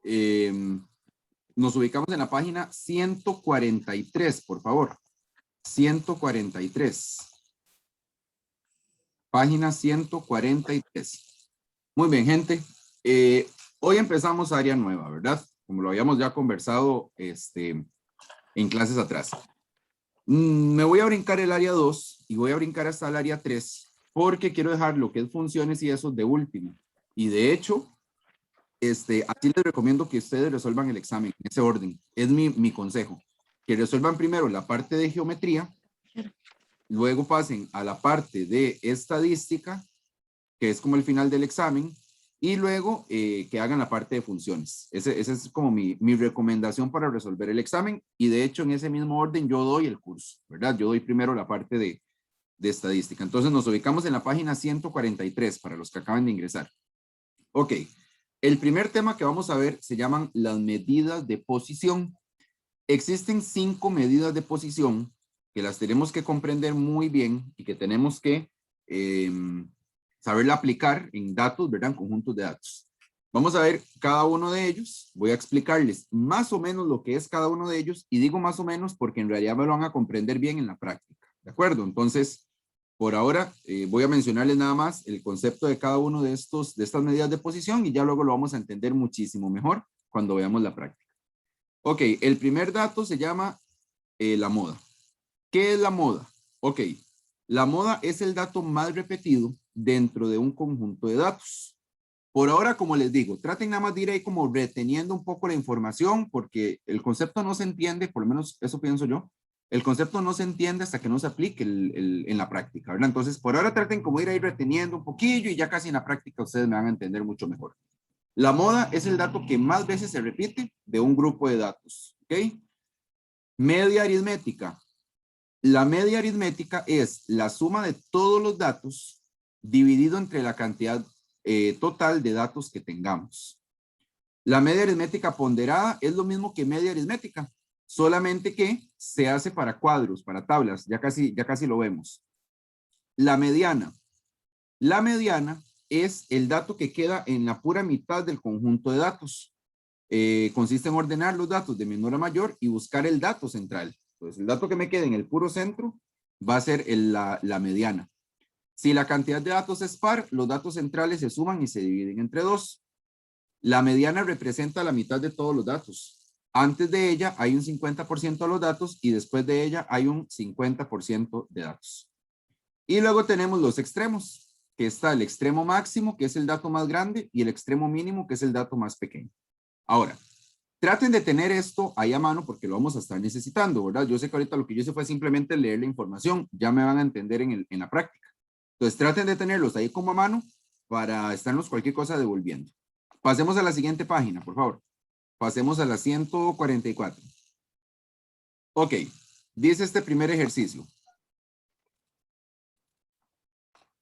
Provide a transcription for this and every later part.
Eh, nos ubicamos en la página 143, por favor. 143. Página 143. Muy bien, gente. Hoy empezamos área nueva, ¿verdad? Como lo habíamos ya conversado en clases atrás. Me voy a brincar el área 2 y voy a brincar hasta el área 3 porque quiero dejar lo que es funciones y eso de último. Y de hecho, así les recomiendo que ustedes resuelvan el examen en ese orden. Es mi consejo. Que resuelvan primero la parte de geometría, luego pasen a la parte de estadística, que es como el final del examen, y luego que hagan la parte de funciones. Esa es como mi recomendación para resolver el examen, y de hecho en ese mismo orden yo doy el curso, ¿verdad? Yo doy primero la parte de estadística. Entonces nos ubicamos en la página 143 para los que acaban de ingresar. Ok, el primer tema que vamos a ver se llaman las medidas de posición. Existen 5 medidas de posición que las tenemos que comprender muy bien y que tenemos que saberla aplicar en datos, ¿verdad? En conjuntos de datos. Vamos a ver cada uno de ellos. Voy a explicarles más o menos lo que es cada uno de ellos, y digo más o menos porque en realidad me lo van a comprender bien en la práctica. ¿De acuerdo? Entonces, por ahora voy a mencionarles nada más el concepto de cada uno de estas medidas de posición, y ya luego lo vamos a entender muchísimo mejor cuando veamos la práctica. Ok, el primer dato se llama la moda. ¿Qué es la moda? Ok, la moda es el dato más repetido dentro de un conjunto de datos. Por ahora, como les digo, traten nada más de ir ahí como reteniendo un poco la información, porque el concepto no se entiende, por lo menos eso pienso yo, el concepto no se entiende hasta que no se aplique en la práctica, ¿verdad? Entonces, por ahora traten como ir ahí reteniendo un poquillo, y ya casi en la práctica ustedes me van a entender mucho mejor. La moda es el dato que más veces se repite de un grupo de datos, ¿ok? Media aritmética. La media aritmética es la suma de todos los datos dividido entre la cantidad total de datos que tengamos. La media aritmética ponderada es lo mismo que media aritmética, solamente que se hace para cuadros, para tablas, ya casi lo vemos. La mediana. La mediana es el dato que queda en la pura mitad del conjunto de datos. Consiste en ordenar los datos de menor a mayor y buscar el dato central. Entonces, el dato que me quede en el puro centro va a ser la mediana. Si la cantidad de datos es par, los datos centrales se suman y se dividen entre 2. La mediana representa la mitad de todos los datos. Antes de ella hay un 50% de los datos, y después de ella hay un 50% de datos. Y luego tenemos los extremos, que está el extremo máximo, que es el dato más grande, y el extremo mínimo, que es el dato más pequeño. Ahora, traten de tener esto ahí a mano porque lo vamos a estar necesitando, ¿verdad? Yo sé que ahorita lo que yo hice fue simplemente leer la información, ya me van a entender en la práctica. Entonces traten de tenerlos ahí como a mano para estarnos cualquier cosa devolviendo. Pasemos a la siguiente página, por favor. Pasemos a la 144. Ok, dice este primer ejercicio.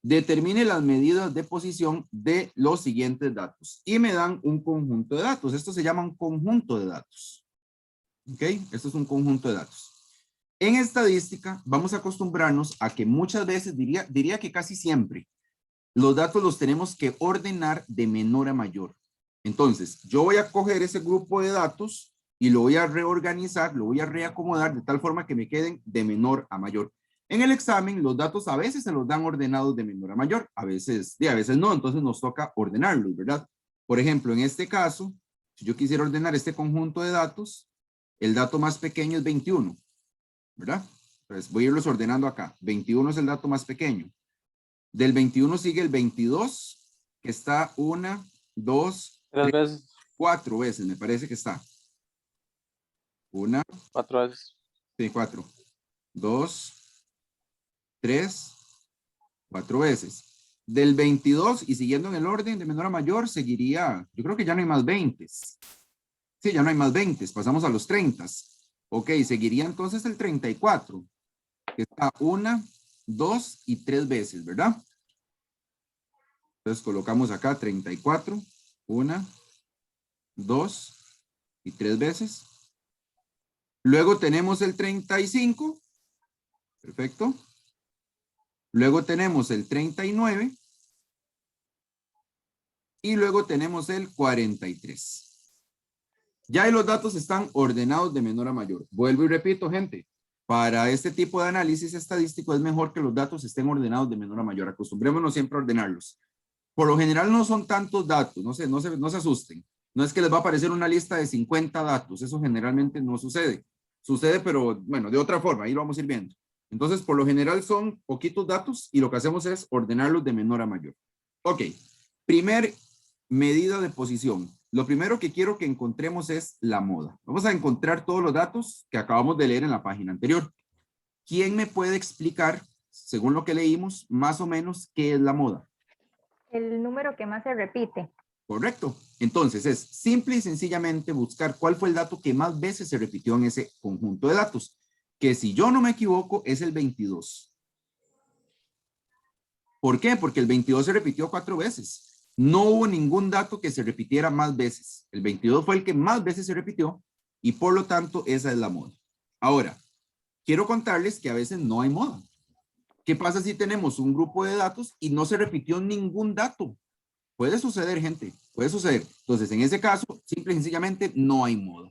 Determine las medidas de posición de los siguientes datos. Y me dan un conjunto de datos. Esto se llama un conjunto de datos. ¿Ok? Esto es un conjunto de datos. En estadística vamos a acostumbrarnos a que muchas veces, diría que casi siempre, los datos los tenemos que ordenar de menor a mayor. Entonces, yo voy a coger ese grupo de datos y lo voy a reorganizar, lo voy a reacomodar de tal forma que me queden de menor a mayor. En el examen, los datos a veces se los dan ordenados de menor a mayor, a veces no, entonces nos toca ordenarlos, ¿verdad? Por ejemplo, en este caso, si yo quisiera ordenar este conjunto de datos, el dato más pequeño es 21, ¿verdad? Entonces voy a irlos ordenando acá. 21 es el dato más pequeño. Del 21 sigue el 22, que está 1, 2, 3 veces. 4 veces, me parece que está. 1, 4 veces. sí, 4. 2, 3, 4 veces. Del 22 y siguiendo en el orden de menor a mayor, seguiría, yo creo que ya no hay más 20. Sí, ya no hay más 20, pasamos a los 30. Ok, seguiría entonces el 34, que está 1, 2 y 3 veces, ¿verdad? Entonces colocamos acá 34, 1, 2 y 3 veces. Luego tenemos el 35. Perfecto. Luego tenemos el 39. y luego tenemos el 43. Ya ahí los datos están ordenados de menor a mayor. Vuelvo y repito, gente, para este tipo de análisis estadístico es mejor que los datos estén ordenados de menor a mayor. Acostumbrémonos siempre a ordenarlos. Por lo general no son tantos datos, no se asusten. No es que les va a aparecer una lista de 50 datos, eso generalmente no sucede. Sucede, pero bueno, de otra forma, ahí lo vamos a ir viendo. Entonces, por lo general son poquitos datos y lo que hacemos es ordenarlos de menor a mayor. Ok, primer medida de posición. Lo primero que quiero que encontremos es la moda. Vamos a encontrar todos los datos que acabamos de leer en la página anterior. ¿Quién me puede explicar, según lo que leímos, más o menos qué es la moda? El número que más se repite. Correcto. Entonces es simple y sencillamente buscar cuál fue el dato que más veces se repitió en ese conjunto de datos, que si yo no me equivoco es el 22. ¿Por qué? Porque el 22 se repitió 4 veces. No hubo ningún dato que se repitiera más veces. El 22 fue el que más veces se repitió y por lo tanto esa es la moda. Ahora, quiero contarles que a veces no hay moda. ¿Qué pasa si tenemos un grupo de datos y no se repitió ningún dato? Puede suceder, gente, puede suceder. Entonces, en ese caso, simple y sencillamente no hay moda.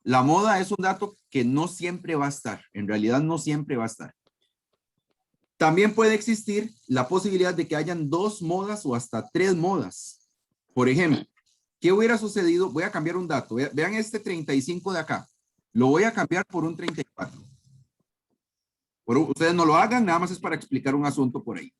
La moda es un dato que no siempre va a estar. En realidad, no siempre va a estar. También puede existir la posibilidad de que hayan 2 modas o hasta 3 modas. Por ejemplo, ¿qué hubiera sucedido? Voy a cambiar un dato. Vean este 35 de acá. Lo voy a cambiar por un 34. Ustedes no lo hagan, nada más es para explicar un asunto por ahí.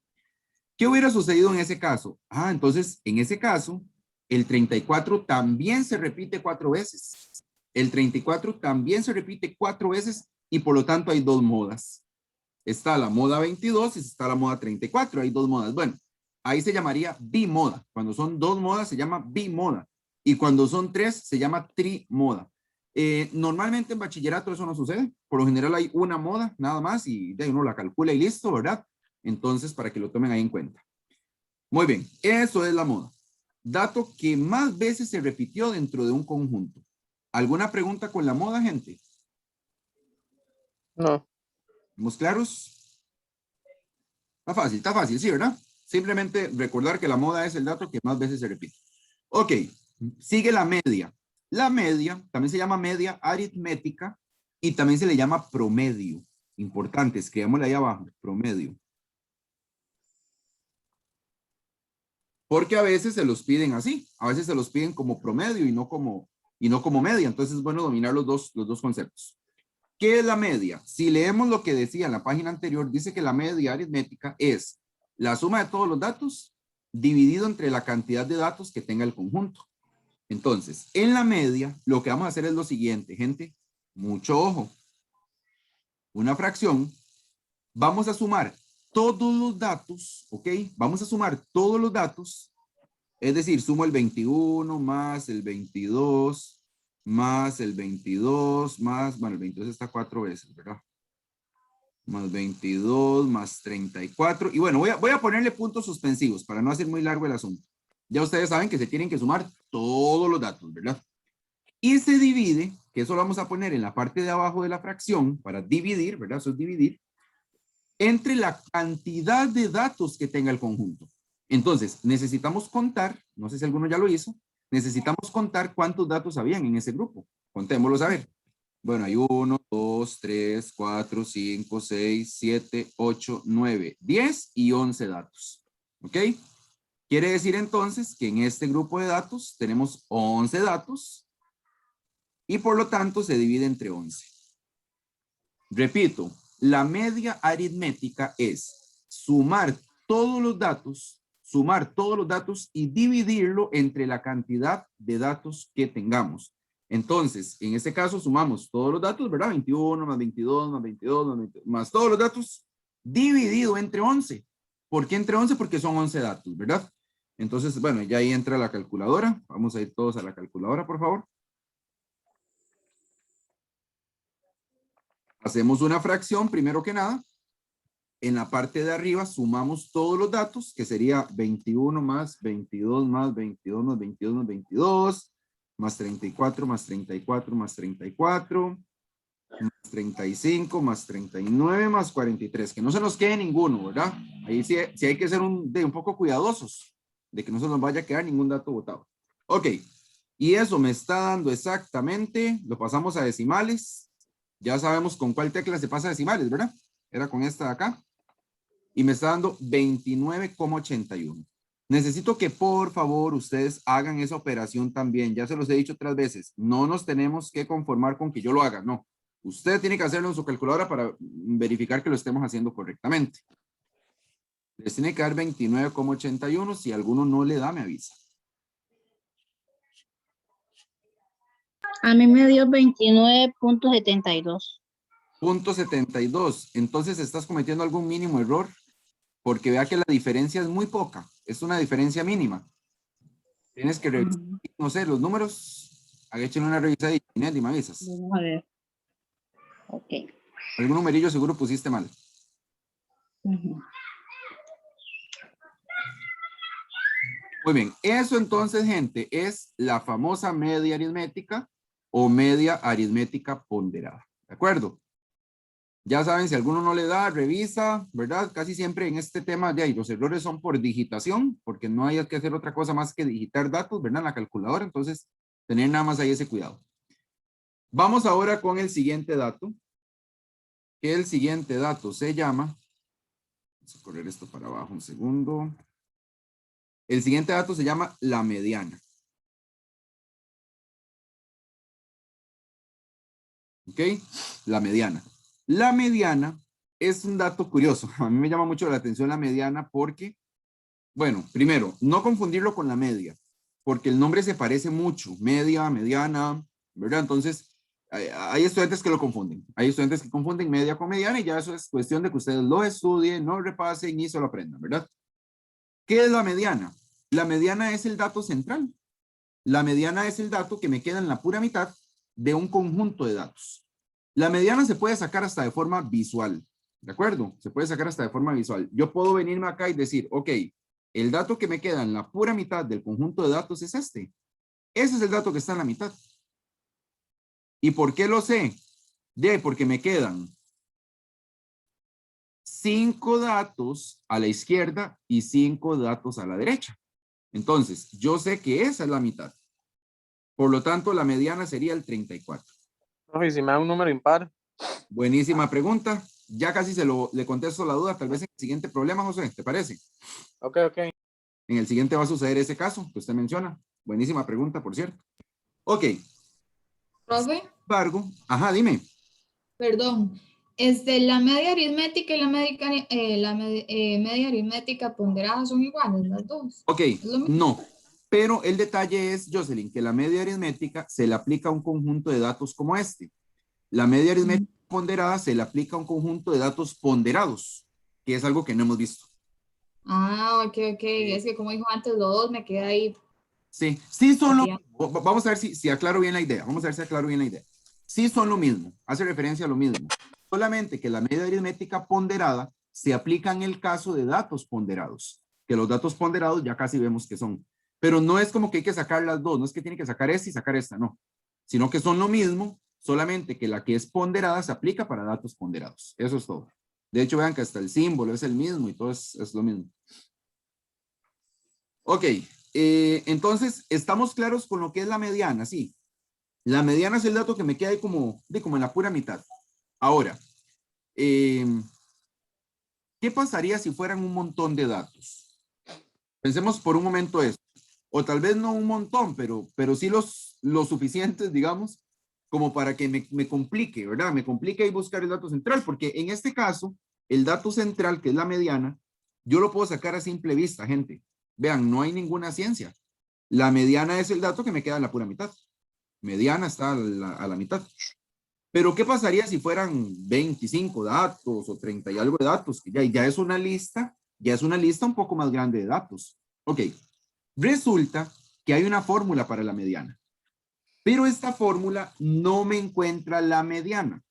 ¿Qué hubiera sucedido en ese caso? Entonces, en ese caso, el 34 también se repite 4 veces. El 34 también se repite 4 veces y por lo tanto hay 2 modas. Está la moda 22 y está la moda 34. Hay 2 modas. Bueno, ahí se llamaría bimoda. Cuando son 2 modas se llama bimoda. Y cuando son 3 se llama trimoda. Normalmente en bachillerato eso no sucede. Por lo general hay una moda nada más y de ahí uno la calcula y listo, ¿verdad? Entonces, para que lo tomen ahí en cuenta. Muy bien, eso es la moda. Dato que más veces se repitió dentro de un conjunto. ¿Alguna pregunta con la moda, gente? No. ¿Estamos claros? Está fácil, sí, ¿verdad? Simplemente recordar que la moda es el dato que más veces se repite. Ok, sigue la media. La media también se llama media aritmética y también se le llama promedio. Importante, escribámosle ahí abajo, promedio. Porque a veces se los piden así, a veces se los piden como promedio y no como media. Entonces es bueno dominar los dos conceptos. ¿Qué es la media? Si leemos lo que decía en la página anterior, dice que la media aritmética es la suma de todos los datos dividido entre la cantidad de datos que tenga el conjunto. Entonces, en la media, lo que vamos a hacer es lo siguiente, gente. Mucho ojo. Una fracción. Vamos a sumar todos los datos, ¿ok? Vamos a sumar todos los datos. Es decir, sumo el 21 más el 22 más el 22 más, bueno, el 22 está 4 veces, ¿verdad? Más 22 más 34. Y bueno, voy a ponerle puntos suspensivos para no hacer muy largo el asunto. Ya ustedes saben que se tienen que sumar todos los datos, ¿verdad? Y se divide, que eso lo vamos a poner en la parte de abajo de la fracción para dividir, ¿verdad? Eso es dividir, entre la cantidad de datos que tenga el conjunto. Entonces, necesitamos contar, no sé si alguno ya lo hizo, necesitamos contar cuántos datos habían en ese grupo. Contémoslos a ver. Bueno, hay 1, 2, 3, 4, 5, 6, 7, 8, 9, 10 y 11 datos. ¿Ok? Quiere decir entonces que en este grupo de datos tenemos 11 datos y por lo tanto se divide entre 11. Repito, la media aritmética es sumar todos los datos y dividirlo entre la cantidad de datos que tengamos. Entonces, en este caso sumamos todos los datos, ¿verdad? 21 más 22 más 22 más 22, más todos los datos dividido entre 11. ¿Por qué entre 11? Porque son 11 datos, ¿verdad? Entonces, bueno, ya ahí entra la calculadora. Vamos a ir todos a la calculadora, por favor. Hacemos una fracción, primero que nada. En la parte de arriba sumamos todos los datos, que sería 21 más 22 más 22 más 22 más 22, más 34 más 34 más 34, más 35 más 39 más 43. Que no se nos quede ninguno, ¿verdad? Ahí sí hay que ser un poco cuidadosos. de que no se nos vaya a quedar ningún dato botado. Ok, y eso me está dando exactamente, lo pasamos a decimales. Ya sabemos con cuál tecla se pasa a decimales, ¿verdad? Era con esta de acá. Y me está dando 29,81. Necesito que por favor ustedes hagan esa operación también. Ya se los he dicho otras veces. No nos tenemos que conformar con que yo lo haga, no. Usted tiene que hacerlo en su calculadora para verificar que lo estemos haciendo correctamente. Les tiene que dar 29,81. Si alguno no le da, me avisa. A mí me dio 29,72. Punto 72. Entonces estás cometiendo algún mínimo error porque vea que la diferencia es muy poca. Es una diferencia mínima. Tienes que revisar, no sé, los números. Hágale una revisadita, Inés, y me avisas. Vamos a ver. Ok. Algún numerillo seguro pusiste mal. Muy bien. Eso entonces, gente, es la famosa media aritmética o media aritmética ponderada. ¿De acuerdo? Ya saben, si alguno no le da, revisa, ¿verdad? Casi siempre en este tema de ahí los errores son por digitación, porque no hay que hacer otra cosa más que digitar datos, ¿verdad? En la calculadora, entonces tener nada más ahí ese cuidado. Vamos ahora con el siguiente dato. Que el siguiente dato se llama, vamos a correr esto para abajo un segundo. El siguiente dato se llama la mediana. ¿Ok? La mediana. La mediana es un dato curioso. A mí me llama mucho la atención la mediana porque, bueno, primero, no confundirlo con la media, porque el nombre se parece mucho. Media, mediana, ¿verdad? Entonces, hay estudiantes que lo confunden. Hay estudiantes que confunden media con mediana y ya eso es cuestión de que ustedes lo estudien, no repasen y se lo aprendan, ¿verdad? ¿Qué es la mediana? La mediana es el dato central. La mediana es el dato que me queda en la pura mitad de un conjunto de datos. La mediana se puede sacar hasta de forma visual, ¿de acuerdo? Se puede sacar hasta de forma visual. Yo puedo venirme acá y decir, ok, el dato que me queda en la pura mitad del conjunto de datos es este. Ese es el dato que está en la mitad. ¿Y por qué lo sé? Porque me quedan 5 datos a la izquierda y 5 datos a la derecha. Entonces, yo sé que esa es la mitad. Por lo tanto, la mediana sería el 34. Profe, si me da un número impar. Buenísima pregunta. Ya casi le contesto la duda, tal vez en el siguiente problema, José, ¿te parece? Ok. En el siguiente va a suceder ese caso que usted menciona. Buenísima pregunta, por cierto. Ok. Profe, Sin embargo, ajá, dime. perdón. La media aritmética y media aritmética ponderada son iguales, las dos. Ok, ¿Es lo mismo? no. Pero el detalle es, Jocelyn, que la media aritmética se le aplica a un conjunto de datos como este. La media aritmética ponderada se le aplica a un conjunto de datos ponderados, que es algo que no hemos visto. Ah, ok. Es que como dijo antes, los dos me queda ahí. Sí, sí son lo mismo. Vamos a ver si aclaro bien la idea. Vamos a ver si aclaro bien la idea. Sí son lo mismo, hace referencia a lo mismo. Solamente que la media aritmética ponderada se aplica en el caso de datos ponderados, que los datos ponderados ya casi vemos que son. Pero no es como que hay que sacar las dos, no es que tiene que sacar esta y sacar esta, no. Sino que son lo mismo, solamente que la que es ponderada se aplica para datos ponderados. Eso es todo. De hecho, vean que hasta el símbolo es el mismo y todo es lo mismo. Ok, entonces, ¿estamos claros con lo que es la mediana? Sí. La mediana es el dato que me queda ahí como en la pura mitad. Ahora, ¿qué pasaría si fueran un montón de datos? Pensemos por un momento eso. O tal vez no un montón, pero sí los suficientes, digamos, como para que me complique, ¿verdad? Me complique y buscar el dato central, porque en este caso, el dato central, que es la mediana, yo lo puedo sacar a simple vista, gente. Vean, no hay ninguna ciencia. La mediana es el dato que me queda en la pura mitad. Mediana está a la mitad. Pero ¿qué pasaría si fueran 25 datos o 30 y algo de datos? Que ya es una lista, un poco más grande de datos. Ok, resulta que hay una fórmula para la mediana. Pero esta fórmula no me encuentra la mediana,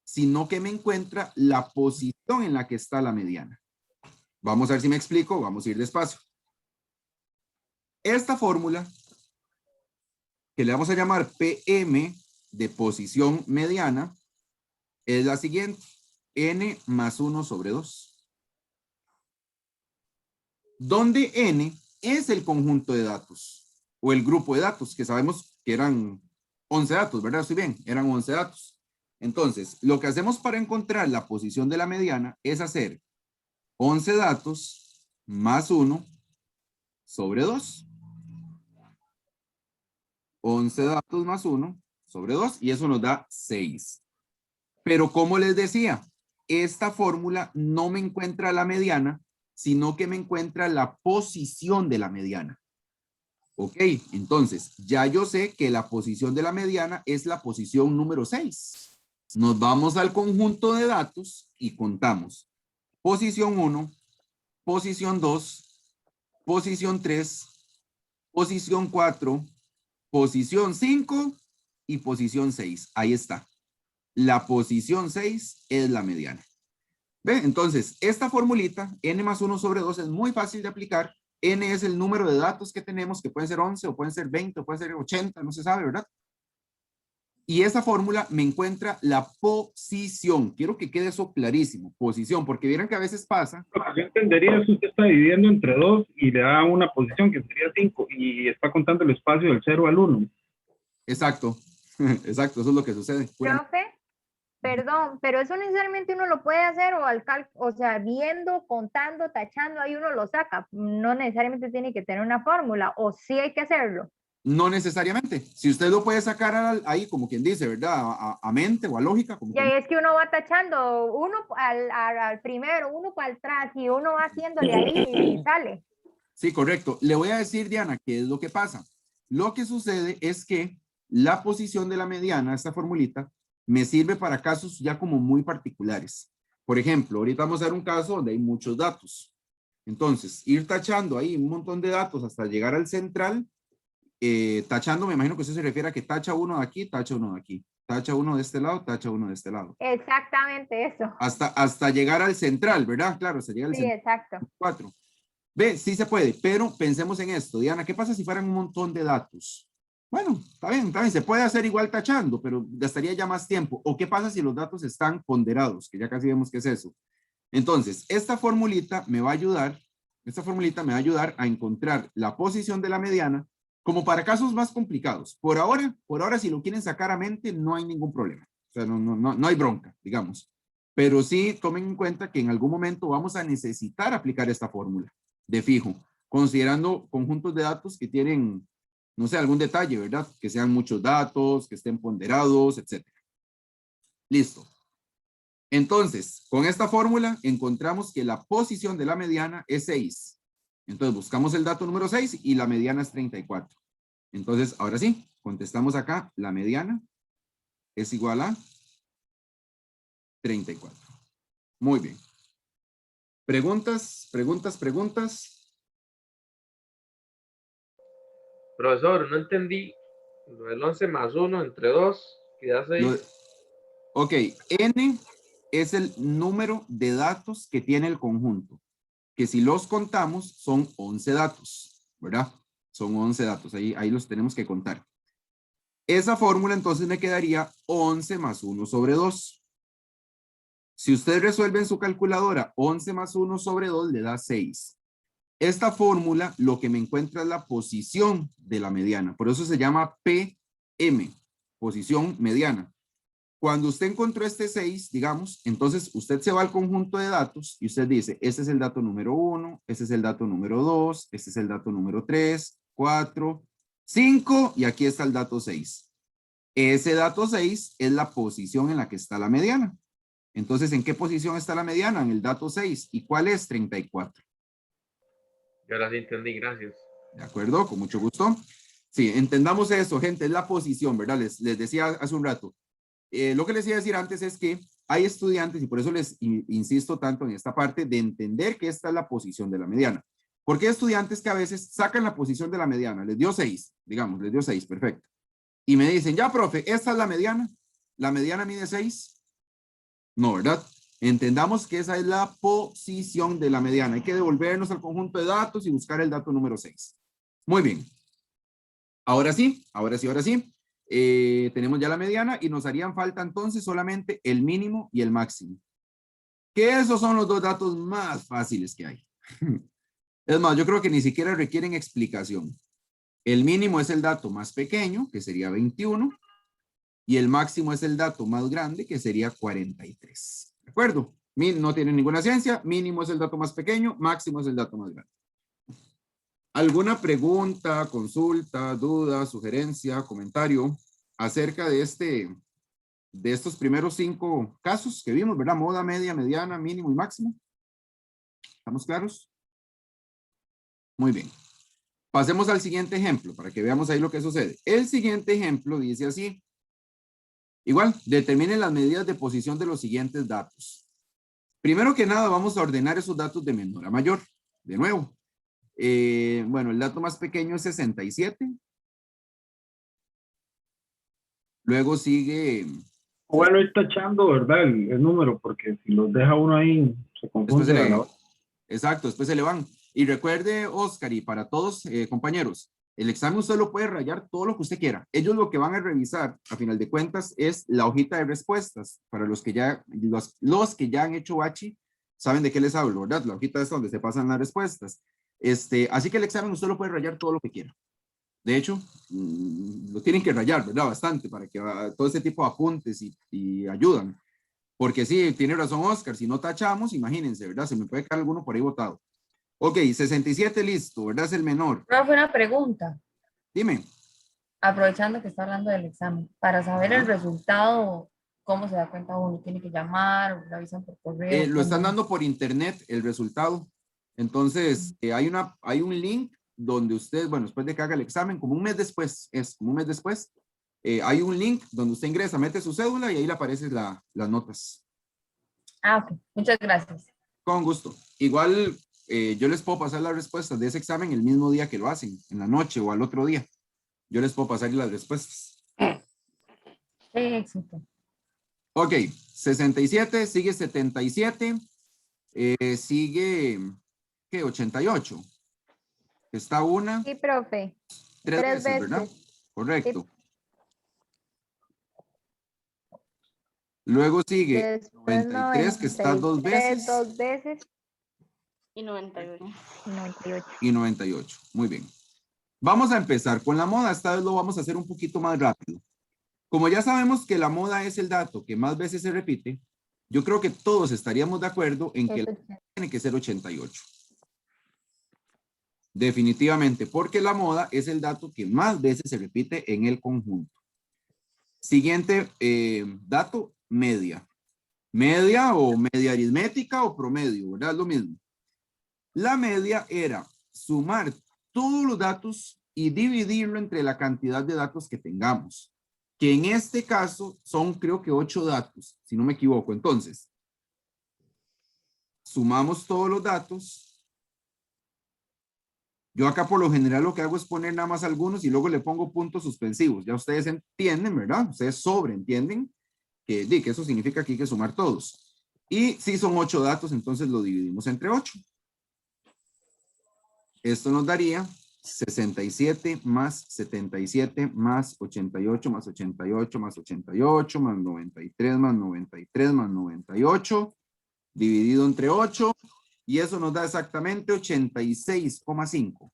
sino que me encuentra la posición en la que está la mediana. Vamos a ver si me explico, vamos a ir despacio. Esta fórmula, que le vamos a llamar PM de posición mediana, es la siguiente: n más 1 sobre 2. Donde n es el conjunto de datos o el grupo de datos, que sabemos que eran 11 datos, ¿verdad? Estoy bien, eran 11 datos. Entonces, lo que hacemos para encontrar la posición de la mediana es hacer 11 datos más 1 sobre 2. 11 datos más 1 sobre 2 y eso nos da 6. Pero como les decía, esta fórmula no me encuentra la mediana, sino que me encuentra la posición de la mediana. Ok, entonces ya yo sé que la posición de la mediana es la posición número 6. Nos vamos al conjunto de datos y contamos. Posición 1, posición 2, posición 3, posición 4, posición 5 y posición 6. Ahí está. La posición 6 es la mediana. ¿Ve? Entonces, esta formulita, n más 1 sobre 2, es muy fácil de aplicar. N es el número de datos que tenemos, que pueden ser 11 o pueden ser 20 o pueden ser 80, no se sabe, ¿verdad? Y esa fórmula me encuentra la posición. Quiero que quede eso clarísimo. Posición, porque vieron que a veces pasa. Lo que yo entendería es que usted está dividiendo entre 2 y le da una posición que sería 5 y está contando el espacio del 0 al 1. Exacto. Exacto, eso es lo que sucede. Profe, perdón, pero eso necesariamente uno lo puede hacer o sea, viendo, contando, tachando, ahí uno lo saca. No necesariamente tiene que tener una fórmula, o sí hay que hacerlo. No necesariamente. Si usted lo puede sacar ahí, como quien dice, ¿verdad? A mente o a lógica. Como Y ahí es que uno va tachando uno al primero, uno para atrás, y uno va haciéndole ahí y sale. Sí, correcto. Le voy a decir, Diana, qué es lo que pasa. Lo que sucede es que la posición de la mediana, esta formulita, me sirve para casos ya como muy particulares. Por ejemplo, ahorita vamos a ver un caso donde hay muchos datos. Entonces, ir tachando ahí un montón de datos hasta llegar al central. Tachando, me imagino que usted se refiere a que tacha uno de aquí, tacha uno de aquí. Tacha uno de este lado, tacha uno de este lado. Exactamente eso. Hasta llegar al central, ¿verdad? Claro, hasta llegar al Sí, central. exacto. 4. Ve, sí se puede, pero pensemos en esto, Diana, ¿qué pasa si fueran un montón de datos? Bueno, está bien, se puede hacer igual tachando, pero gastaría ya más tiempo. ¿O qué pasa si los datos están ponderados? Que ya casi vemos qué es eso. Entonces, esta formulita me va a ayudar a encontrar la posición de la mediana como para casos más complicados. Por ahora, si lo quieren sacar a mente, no hay ningún problema. O sea, no hay bronca, digamos. Pero sí tomen en cuenta que en algún momento vamos a necesitar aplicar esta fórmula de fijo, considerando conjuntos de datos que tienen, no sé, algún detalle, ¿verdad? Que sean muchos datos, que estén ponderados, etc. Listo. Entonces, con esta fórmula encontramos que la posición de la mediana es 6. Entonces, buscamos el dato número 6 y la mediana es 34. Entonces, ahora sí, contestamos acá, la mediana es igual a 34. Muy bien. ¿Preguntas? Profesor, no entendí. Lo del 11 más 1 entre 2, que da 6. Ok, n es el número de datos que tiene el conjunto, que si los contamos son 11 datos, ¿verdad? Son 11 datos, ahí los tenemos que contar. Esa fórmula entonces me quedaría 11 más 1 sobre 2. Si usted resuelve en su calculadora 11 más 1 sobre 2 le da 6. Esta fórmula lo que me encuentra es la posición de la mediana, por eso se llama PM, posición mediana. Cuando usted encontró este 6, digamos, entonces usted se va al conjunto de datos y usted dice, este es el dato número 1, este es el dato número 2, este es el dato número 3, 4, 5 y aquí está el dato 6. Ese dato 6 es la posición en la que está la mediana. Entonces, ¿en qué posición está la mediana? En el dato 6. ¿Y cuál es? 34. Yo ahora sí entendí, gracias. ¿De acuerdo? Con mucho gusto. Sí, entendamos eso, gente, es la posición, ¿verdad? Les decía hace un rato. Lo que les iba a decir antes es que hay estudiantes, y por eso les insisto tanto en esta parte, de entender que esta es la posición de la mediana. Porque hay estudiantes que a veces sacan la posición de la mediana, les dio 6, digamos, les dio 6, perfecto. Y me dicen, ya, profe, esta es la mediana mide 6. No, ¿verdad? Entendamos que esa es la posición de la mediana. Hay que devolvernos al conjunto de datos y buscar el dato número 6. Muy bien. Ahora sí. Tenemos ya la mediana y nos harían falta entonces solamente el mínimo y el máximo. Que esos son los dos datos más fáciles que hay. Es más, yo creo que ni siquiera requieren explicación. El mínimo es el dato más pequeño, que sería 21, y el máximo es el dato más grande, que sería 43. ¿De acuerdo? No tiene ninguna ciencia, mínimo es el dato más pequeño, máximo es el dato más grande. ¿Alguna pregunta, consulta, duda, sugerencia, comentario acerca de estos primeros 5 casos que vimos, ¿verdad? Moda, media, mediana, mínimo y máximo. ¿Estamos claros? Muy bien. Pasemos al siguiente ejemplo para que veamos ahí lo que sucede. El siguiente ejemplo dice así. Igual, determinen las medidas de posición de los siguientes datos. Primero que nada, vamos a ordenar esos datos de menor a mayor. De nuevo. Bueno, el dato más pequeño es 67. Luego sigue... Bueno, ir tachando, ¿verdad? El número, porque si los deja uno ahí, se Después confunde. exacto, después se le van. Y recuerde, Oscar, y para todos, compañeros, el examen usted lo puede rayar todo lo que usted quiera. Ellos lo que van a revisar, a final de cuentas, es la hojita de respuestas. Para los que ya han hecho bachi, saben de qué les hablo, ¿verdad? La hojita es donde se pasan las respuestas. Así que el examen usted lo puede rayar todo lo que quiera. De hecho, lo tienen que rayar, ¿verdad? Bastante, para que todo ese tipo de apuntes y ayudan. Porque sí, tiene razón Oscar, si no tachamos, imagínense, ¿verdad? Se me puede caer alguno por ahí botado. Ok, 67 listo, ¿verdad? Es el menor. Profe, una pregunta, Dime. aprovechando que está hablando del examen, para saber el resultado, ¿cómo se da cuenta uno? ¿Tiene que llamar o lo avisan por correo? Lo están ¿Cómo? dando por internet el resultado. Entonces, hay un link donde usted, bueno, después de que haga el examen, como un mes después, hay un link donde usted ingresa, mete su cédula y ahí le aparecen las notas. Ah, ok, muchas gracias. Con gusto. Igual yo les puedo pasar las respuestas de ese examen el mismo día que lo hacen, en la noche o al otro día. Yo les puedo pasar las respuestas. Qué éxito. Ok, 67, sigue 77, sigue, ¿qué? 88. Está una, Sí, profe. 3 3 veces, ¿verdad? veces. Correcto. Luego sigue Después 93, que está 2 veces. 2 veces. Y 98. 98. Y 98. Muy bien. Vamos a empezar con la moda. Esta vez lo vamos a hacer un poquito más rápido. Como ya sabemos que la moda es el dato que más veces se repite, yo creo que todos estaríamos de acuerdo en que tiene que ser 88. Definitivamente, porque la moda es el dato que más veces se repite en el conjunto. Siguiente dato, media. Media o media aritmética o promedio, ¿verdad? Es lo mismo. La media era sumar todos los datos y dividirlo entre la cantidad de datos que tengamos, que en este caso son creo que 8 datos, si no me equivoco. Entonces, sumamos todos los datos. Yo acá por lo general lo que hago es poner nada más algunos y luego le pongo puntos suspensivos. Ya ustedes entienden, ¿verdad? Ustedes sobreentienden que eso significa que hay que sumar todos. Y si son 8 datos, entonces lo dividimos entre 8. Esto nos daría 67 más 77 más 88 más 88 más 88 más 93 más 93 más 98 dividido entre 8 y eso nos da exactamente 86,5.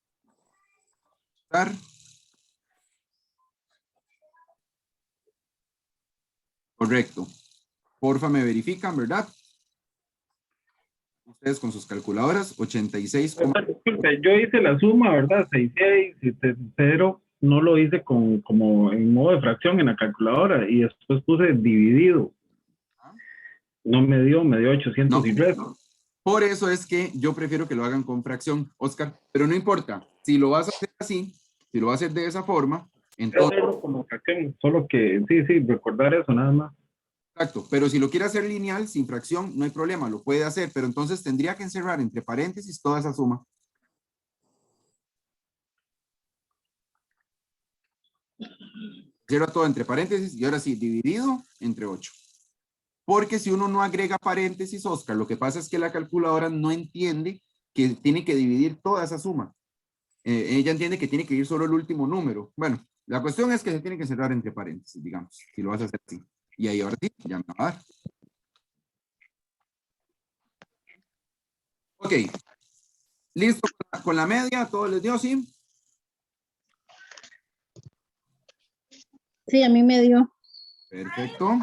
Correcto. Porfa, me verifican, ¿verdad? Ustedes con sus calculadoras, 86. Disculpe, yo hice la suma, ¿verdad? 66, 70, no lo hice como en modo de fracción en la calculadora y después puse dividido. No me dio 800 no. y resto. Por eso es que yo prefiero que lo hagan con fracción, Oscar, pero no importa. Si lo vas a hacer así, si lo vas a hacer de esa forma, entonces... Hacerlo como fracción, solo que sí, recordar eso nada más. Exacto, pero si lo quiere hacer lineal, sin fracción, no hay problema, lo puede hacer, pero entonces tendría que encerrar entre paréntesis toda esa suma. Cierra todo entre paréntesis y ahora sí, dividido entre 8. Porque si uno no agrega paréntesis, Oscar, lo que pasa es que la calculadora no entiende que tiene que dividir toda esa suma. Ella entiende que tiene que ir solo el último número. Bueno, la cuestión es que se tiene que cerrar entre paréntesis, digamos, si lo vas a hacer así. Y ahí ahora sí, ya me va a dar. Ok. ¿Listo con la media? ¿Todo les dio, sí? Sí, a mí me dio. Perfecto.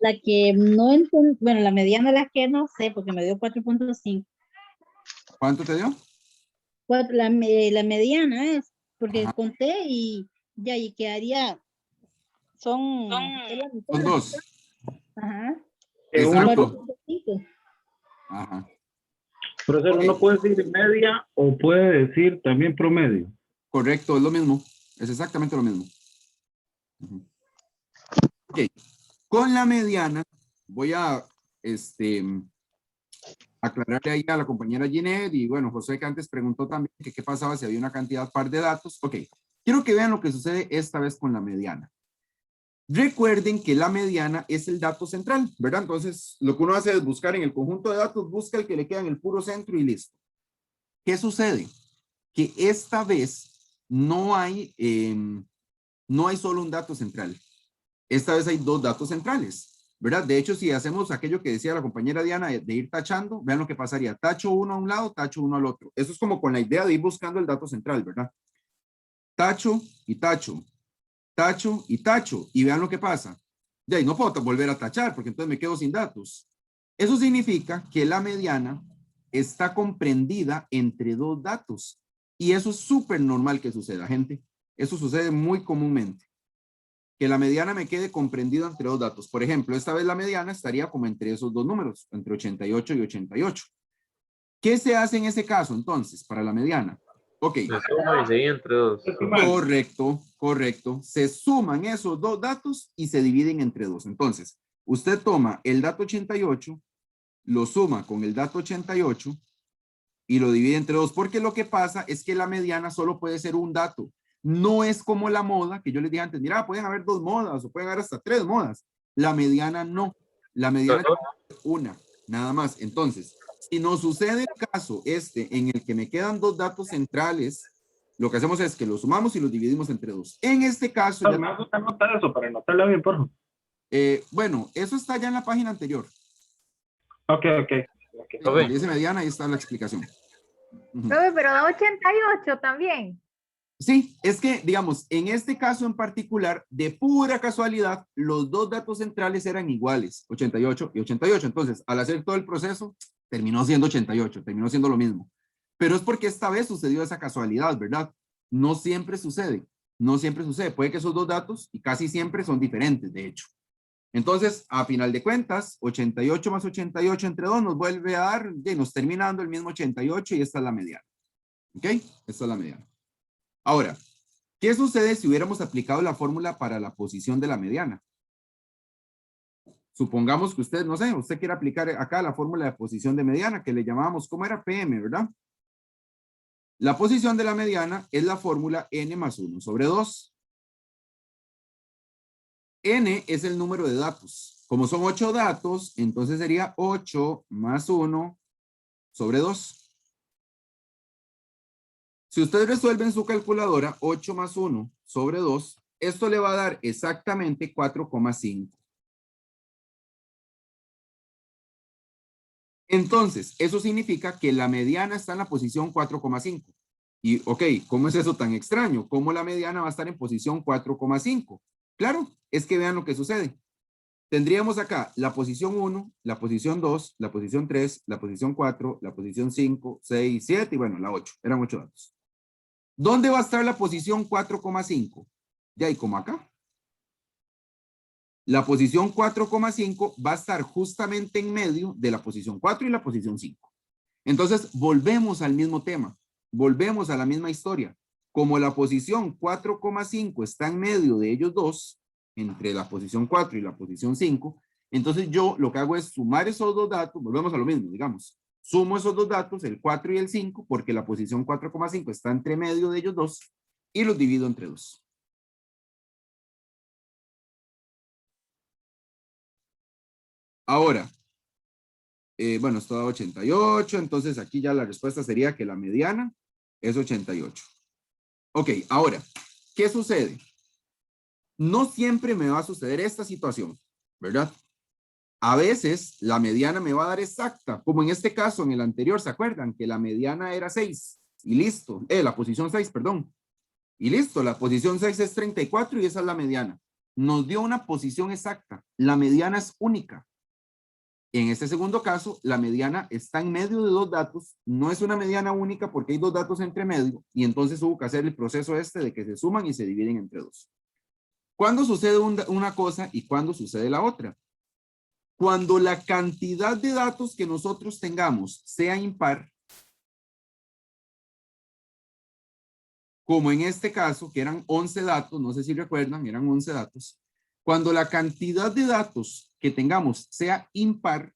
La que no entendí, bueno, la mediana la que no sé, porque me dio 4.5. ¿Cuánto te dio? La mediana es, porque Ajá. conté y ya, y quedaría, son, es la mitad. Son 2. Ajá. Exacto. 4.5. Ajá. Profesor, Ok. uno puede decir media o puede decir también promedio. Correcto, es lo mismo. Es exactamente lo mismo. Ujú. Ok. Con la mediana, voy a aclararle ahí a la compañera Ginette y bueno, José que antes preguntó también que qué pasaba si había una cantidad par de datos. Ok. Quiero que vean lo que sucede esta vez con la mediana. Recuerden que la mediana es el dato central, ¿verdad? Entonces, lo que uno hace es buscar en el conjunto de datos, busca el que le queda en el puro centro y listo. ¿Qué sucede? Que esta vez no hay solo un dato central. Esta vez hay dos datos centrales, ¿verdad? De hecho, si hacemos aquello que decía la compañera Diana de ir tachando, vean lo que pasaría. Tacho uno a un lado, tacho uno al otro. Eso es como con la idea de ir buscando el dato central, ¿verdad? Tacho y tacho, tacho y tacho. Y vean lo que pasa. De ahí no puedo volver a tachar porque entonces me quedo sin datos. Eso significa que la mediana está comprendida entre dos datos. Y eso es súper normal que suceda, gente. Eso sucede muy comúnmente. Que la mediana me quede comprendido entre dos datos. Por ejemplo, esta vez la mediana estaría como entre esos dos números, entre 88 y 88. ¿Qué se hace en ese caso entonces para la mediana? Ok. Se suma y se divide entre 2. Correcto, correcto. Se suman esos dos datos y se dividen entre 2. Entonces, usted toma el dato 88, lo suma con el dato 88 y lo divide entre 2, porque lo que pasa es que la mediana solo puede ser un dato. No es como la moda, que yo les dije antes, mira, pueden haber 2 modas o pueden haber hasta 3 modas. La mediana no. La mediana es una, nada más. Entonces, si nos sucede el caso en el que me quedan 2 datos centrales, lo que hacemos es que los sumamos y los dividimos entre 2. En este caso, Me gusta anotar eso para anotarla bien, por favor. bueno, eso está ya en la página anterior. Ok. Cuando dice mediana, ahí está la explicación. Profe, pero da 88 también. Sí, es que, digamos, en este caso en particular, de pura casualidad, los dos datos centrales eran iguales, 88 y 88. Entonces, al hacer todo el proceso, terminó siendo 88, terminó siendo lo mismo. Pero es porque esta vez sucedió esa casualidad, ¿verdad? No siempre sucede, no siempre sucede. Puede que esos dos datos, y casi siempre son diferentes, de hecho. Entonces, a final de cuentas, 88 más 88 entre 2 nos vuelve a dar, nos termina dando el mismo 88 y esta es la mediana. ¿Ok? Esta es la mediana. Ahora, ¿qué sucede si hubiéramos aplicado la fórmula para la posición de la mediana? Supongamos que usted, no sé, usted quiere aplicar acá la fórmula de posición de mediana, que le llamábamos, ¿cómo era? PM, ¿verdad? La posición de la mediana es la fórmula n más 1 sobre 2. N es el número de datos. Como son 8 datos, entonces sería 8 más 1 sobre 2. Si usted resuelve en su calculadora 8 más 1 sobre 2, esto le va a dar exactamente 4,5. Entonces, eso significa que la mediana está en la posición 4,5. Y, ok, ¿cómo es eso tan extraño? ¿Cómo la mediana va a estar en posición 4,5? Claro, es que vean lo que sucede. Tendríamos acá la posición 1, la posición 2, la posición 3, la posición 4, la posición 5, 6, 7 y bueno, la 8. Eran 8 datos. ¿Dónde va a estar la posición 4,5? De ahí como acá. La posición 4,5 va a estar justamente en medio de la posición 4 y la posición 5. Entonces, volvemos al mismo tema. Volvemos a la misma historia. Como la posición 4,5 está en medio de ellos dos, entre la posición 4 y la posición 5, entonces yo lo que hago es sumar esos dos datos, volvemos a lo mismo, digamos. Sumo esos dos datos, el 4 y el 5, porque la posición 4,5 está entre medio de ellos dos, y los divido entre 2. Ahora, bueno, esto da 88, entonces aquí ya la respuesta sería que la mediana es 88. Ok, ahora, ¿qué sucede? No siempre me va a suceder esta situación, ¿verdad? A veces la mediana me va a dar exacta, como en este caso, en el anterior, ¿se acuerdan? Que la mediana era 6 y listo. La posición 6, perdón. Y listo, la posición 6 es 34 y esa es la mediana. Nos dio una posición exacta. La mediana es única. En este segundo caso, la mediana está en medio de dos datos. No es una mediana única porque hay dos datos entre medio y entonces hubo que hacer el proceso de que se suman y se dividen entre dos. ¿Cuándo sucede una cosa y cuándo sucede la otra? Cuando la cantidad de datos que nosotros tengamos sea impar, como en este caso, que eran 11 datos, no sé si recuerdan, eran 11 datos. Cuando la cantidad de datos que tengamos sea impar,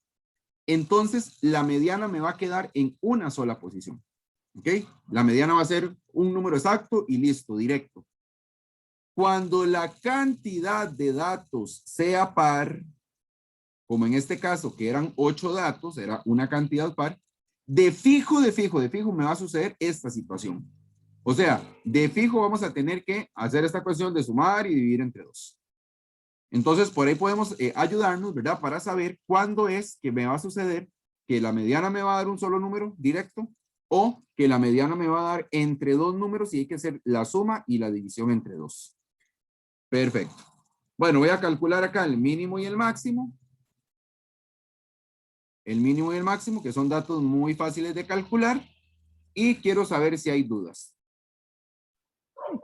entonces la mediana me va a quedar en una sola posición. ¿Ok? La mediana va a ser un número exacto y listo, directo. Cuando la cantidad de datos sea par, como en este caso que eran 8 datos, era una cantidad par, de fijo me va a suceder esta situación. O sea, de fijo vamos a tener que hacer esta cuestión de sumar y dividir entre 2. Entonces, por ahí podemos ayudarnos, ¿verdad? Para saber cuándo es que me va a suceder que la mediana me va a dar un solo número directo o que la mediana me va a dar entre dos números y hay que hacer la suma y la división entre 2. Perfecto. Bueno, voy a calcular acá el mínimo y el máximo. El mínimo y el máximo, que son datos muy fáciles de calcular. Y quiero saber si hay dudas.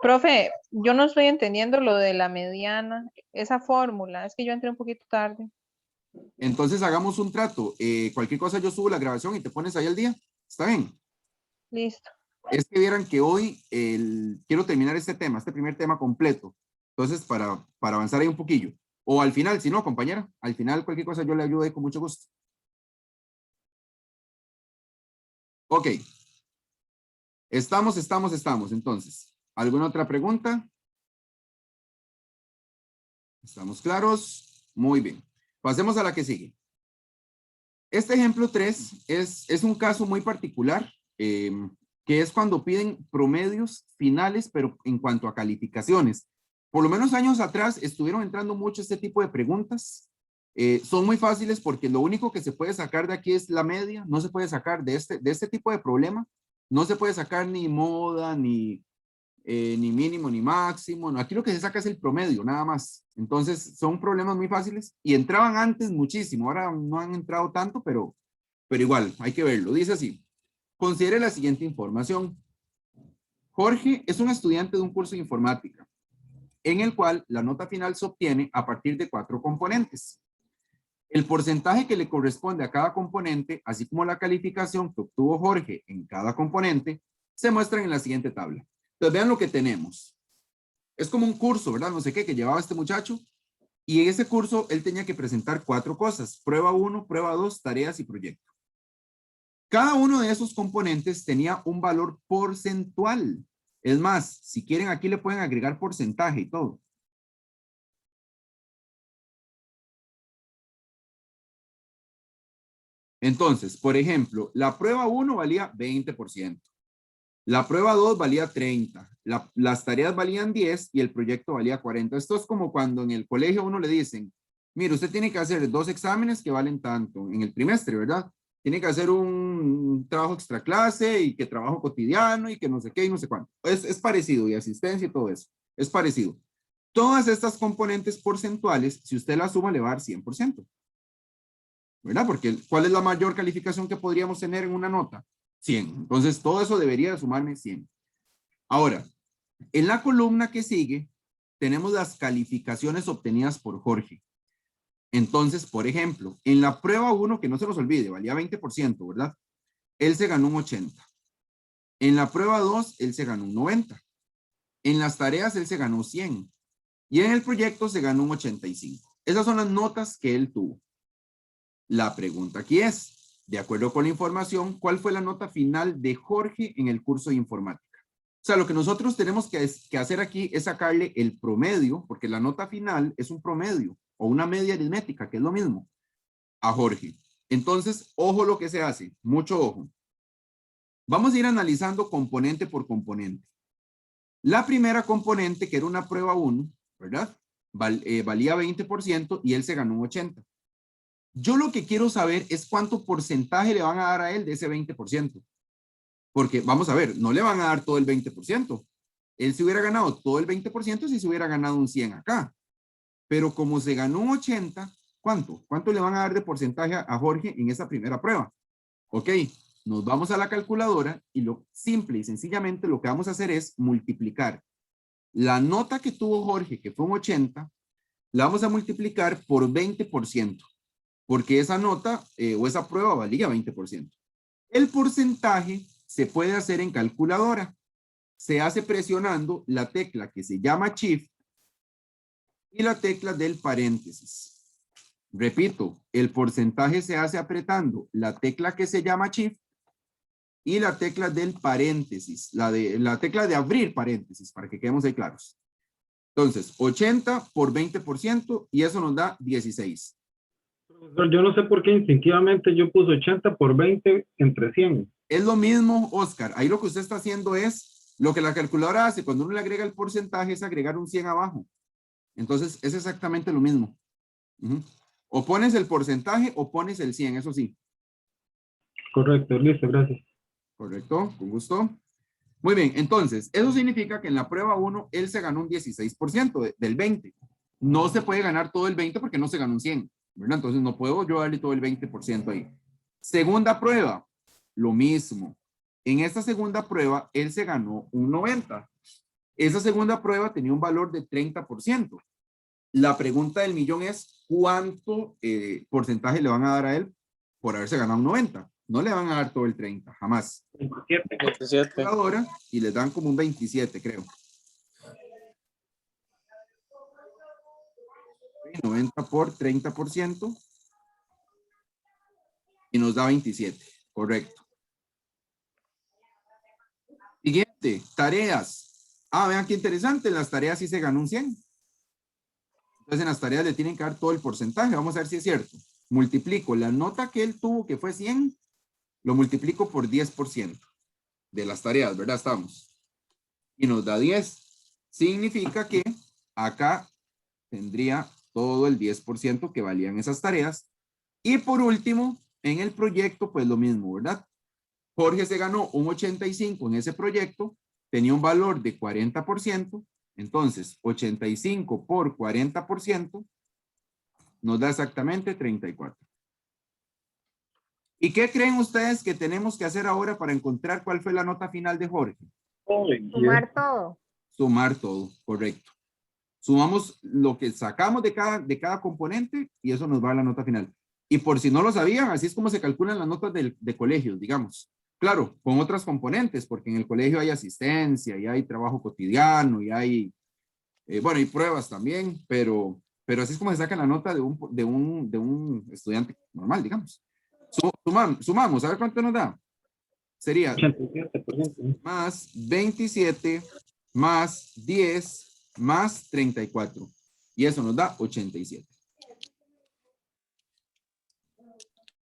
Profe, yo no estoy entendiendo lo de la mediana, esa fórmula, es que yo entré un poquito tarde. Entonces hagamos un trato. Cualquier cosa yo subo la grabación y te pones ahí al día. ¿Está bien? Listo. Es que vieran que hoy quiero terminar este tema, este primer tema completo. Entonces, para avanzar ahí un poquillo. O al final, si no, compañera, al final cualquier cosa yo le ayudo ahí con mucho gusto. Ok. Estamos. Entonces, ¿alguna otra pregunta? ¿Estamos claros? Muy bien. Pasemos a la que sigue. Este ejemplo 3 es un caso muy particular, que es cuando piden promedios finales, pero en cuanto a calificaciones. Por lo menos años atrás estuvieron entrando mucho este tipo de preguntas. Son muy fáciles porque lo único que se puede sacar de aquí es la media. No se puede sacar de este tipo de problema. No se puede sacar ni moda, ni mínimo, ni máximo. No, aquí lo que se saca es el promedio, nada más. Entonces, son problemas muy fáciles y entraban antes muchísimo. Ahora no han entrado tanto, pero igual, hay que verlo. Dice así, considere la siguiente información. Jorge es un estudiante de un curso de informática, en el cual la nota final se obtiene a partir de 4 componentes. El porcentaje que le corresponde a cada componente, así como la calificación que obtuvo Jorge en cada componente, se muestran en la siguiente tabla. Entonces vean lo que tenemos. Es como un curso, ¿verdad? No sé qué, que llevaba este muchacho. Y en ese curso él tenía que presentar 4 cosas. Prueba 1, prueba 2, tareas y proyecto. Cada uno de esos componentes tenía un valor porcentual. Es más, si quieren aquí le pueden agregar porcentaje y todo. Entonces, por ejemplo, la prueba 1 valía 20%. La prueba 2 valía 30, las tareas valían 10 y el proyecto valía 40. Esto es como cuando en el colegio a uno le dicen, mire, usted tiene que hacer 2 exámenes que valen tanto en el trimestre, ¿verdad? Tiene que hacer un trabajo extra clase y que trabajo cotidiano y que no sé qué y no sé cuánto. Es parecido y asistencia y todo eso. Es parecido. Todas estas componentes porcentuales, si usted las suma, le va a dar 100%. ¿Verdad? Porque ¿cuál es la mayor calificación que podríamos tener en una nota? 100. Entonces, todo eso debería de sumarme 100. Ahora, en la columna que sigue, tenemos las calificaciones obtenidas por Jorge. Entonces, por ejemplo, en la prueba 1, que no se nos olvide, valía 20%, ¿verdad? Él se ganó un 80. En la prueba 2, él se ganó un 90. En las tareas, él se ganó 100. Y en el proyecto se ganó un 85. Esas son las notas que él tuvo. La pregunta aquí es, de acuerdo con la información, ¿cuál fue la nota final de Jorge en el curso de informática? O sea, lo que nosotros tenemos que hacer aquí es sacarle el promedio, porque la nota final es un promedio o una media aritmética, que es lo mismo, a Jorge. Entonces, ojo lo que se hace, mucho ojo. Vamos a ir analizando componente por componente. La primera componente, que era una prueba 1, ¿verdad? Valía 20% y él se ganó un 80%. Yo lo que quiero saber es cuánto porcentaje le van a dar a él de ese 20%. Porque vamos a ver, no le van a dar todo el 20%. Él se hubiera ganado todo el 20% si se hubiera ganado un 100 acá. Pero como se ganó un 80, ¿cuánto? ¿Cuánto le van a dar de porcentaje a Jorge en esa primera prueba? Ok, nos vamos a la calculadora y lo simple y sencillamente lo que vamos a hacer es multiplicar la nota que tuvo Jorge, que fue un 80, la vamos a multiplicar por 20%, porque esa nota o esa prueba valía 20%. El porcentaje se puede hacer en calculadora. Se hace presionando la tecla que se llama Shift y la tecla del paréntesis. Repito, el porcentaje se hace apretando la tecla que se llama Shift y la tecla del paréntesis, la tecla de abrir paréntesis, para que quedemos ahí claros. Entonces, 80 por 20% y eso nos da 16. Profesor, yo no sé por qué instintivamente yo puse 80 por 20 entre 100. Es lo mismo, Oscar. Ahí lo que usted está haciendo es lo que la calculadora hace. Cuando uno le agrega el porcentaje es agregar un 100 abajo. Entonces, es exactamente lo mismo. O pones el porcentaje o pones el 100, eso sí. Correcto, listo, gracias. Correcto, con gusto. Muy bien, entonces, eso significa que en la prueba 1, él se ganó un 16% del 20. No se puede ganar todo el 20 porque no se ganó un 100, ¿verdad? Entonces, no puedo yo darle todo el 20% ahí. Segunda prueba, lo mismo. En esta segunda prueba, él se ganó un 90. Esa segunda prueba tenía un valor de 30%. La pregunta del millón es, ¿cuánto porcentaje le van a dar a él por haberse ganado un 90? No le van a dar todo el 30, jamás. 27. Ahora, y les dan como un 27, creo. 90 por 30%. Y nos da 27, correcto. Siguiente, tareas. Vean qué interesante, en las tareas sí se ganó un 100. Entonces en las tareas le tienen que dar todo el porcentaje. Vamos a ver si es cierto. Multiplico la nota que él tuvo, que fue 100, lo multiplico por 10% de las tareas, ¿verdad? Estamos. Y nos da 10. Significa que acá tendría todo el 10% que valían esas tareas. Y por último, en el proyecto, pues lo mismo, ¿verdad? Jorge se ganó un 85 en ese proyecto, tenía un valor de 40%, entonces 85 por 40% nos da exactamente 34. ¿Y qué creen ustedes que tenemos que hacer ahora para encontrar cuál fue la nota final de Jorge? Sumar todo. Sumar todo, correcto. Sumamos lo que sacamos de cada componente y eso nos va a la nota final. Y por si no lo sabían, así es como se calculan las notas de colegios, digamos. Claro, con otras componentes, porque en el colegio hay asistencia y hay trabajo cotidiano y hay, bueno, y pruebas también, pero así es como se saca la nota de un estudiante normal, digamos. Sumamos, a ver cuánto nos da. Sería 87%. más 27 más 10 más 34. Y eso nos da 87.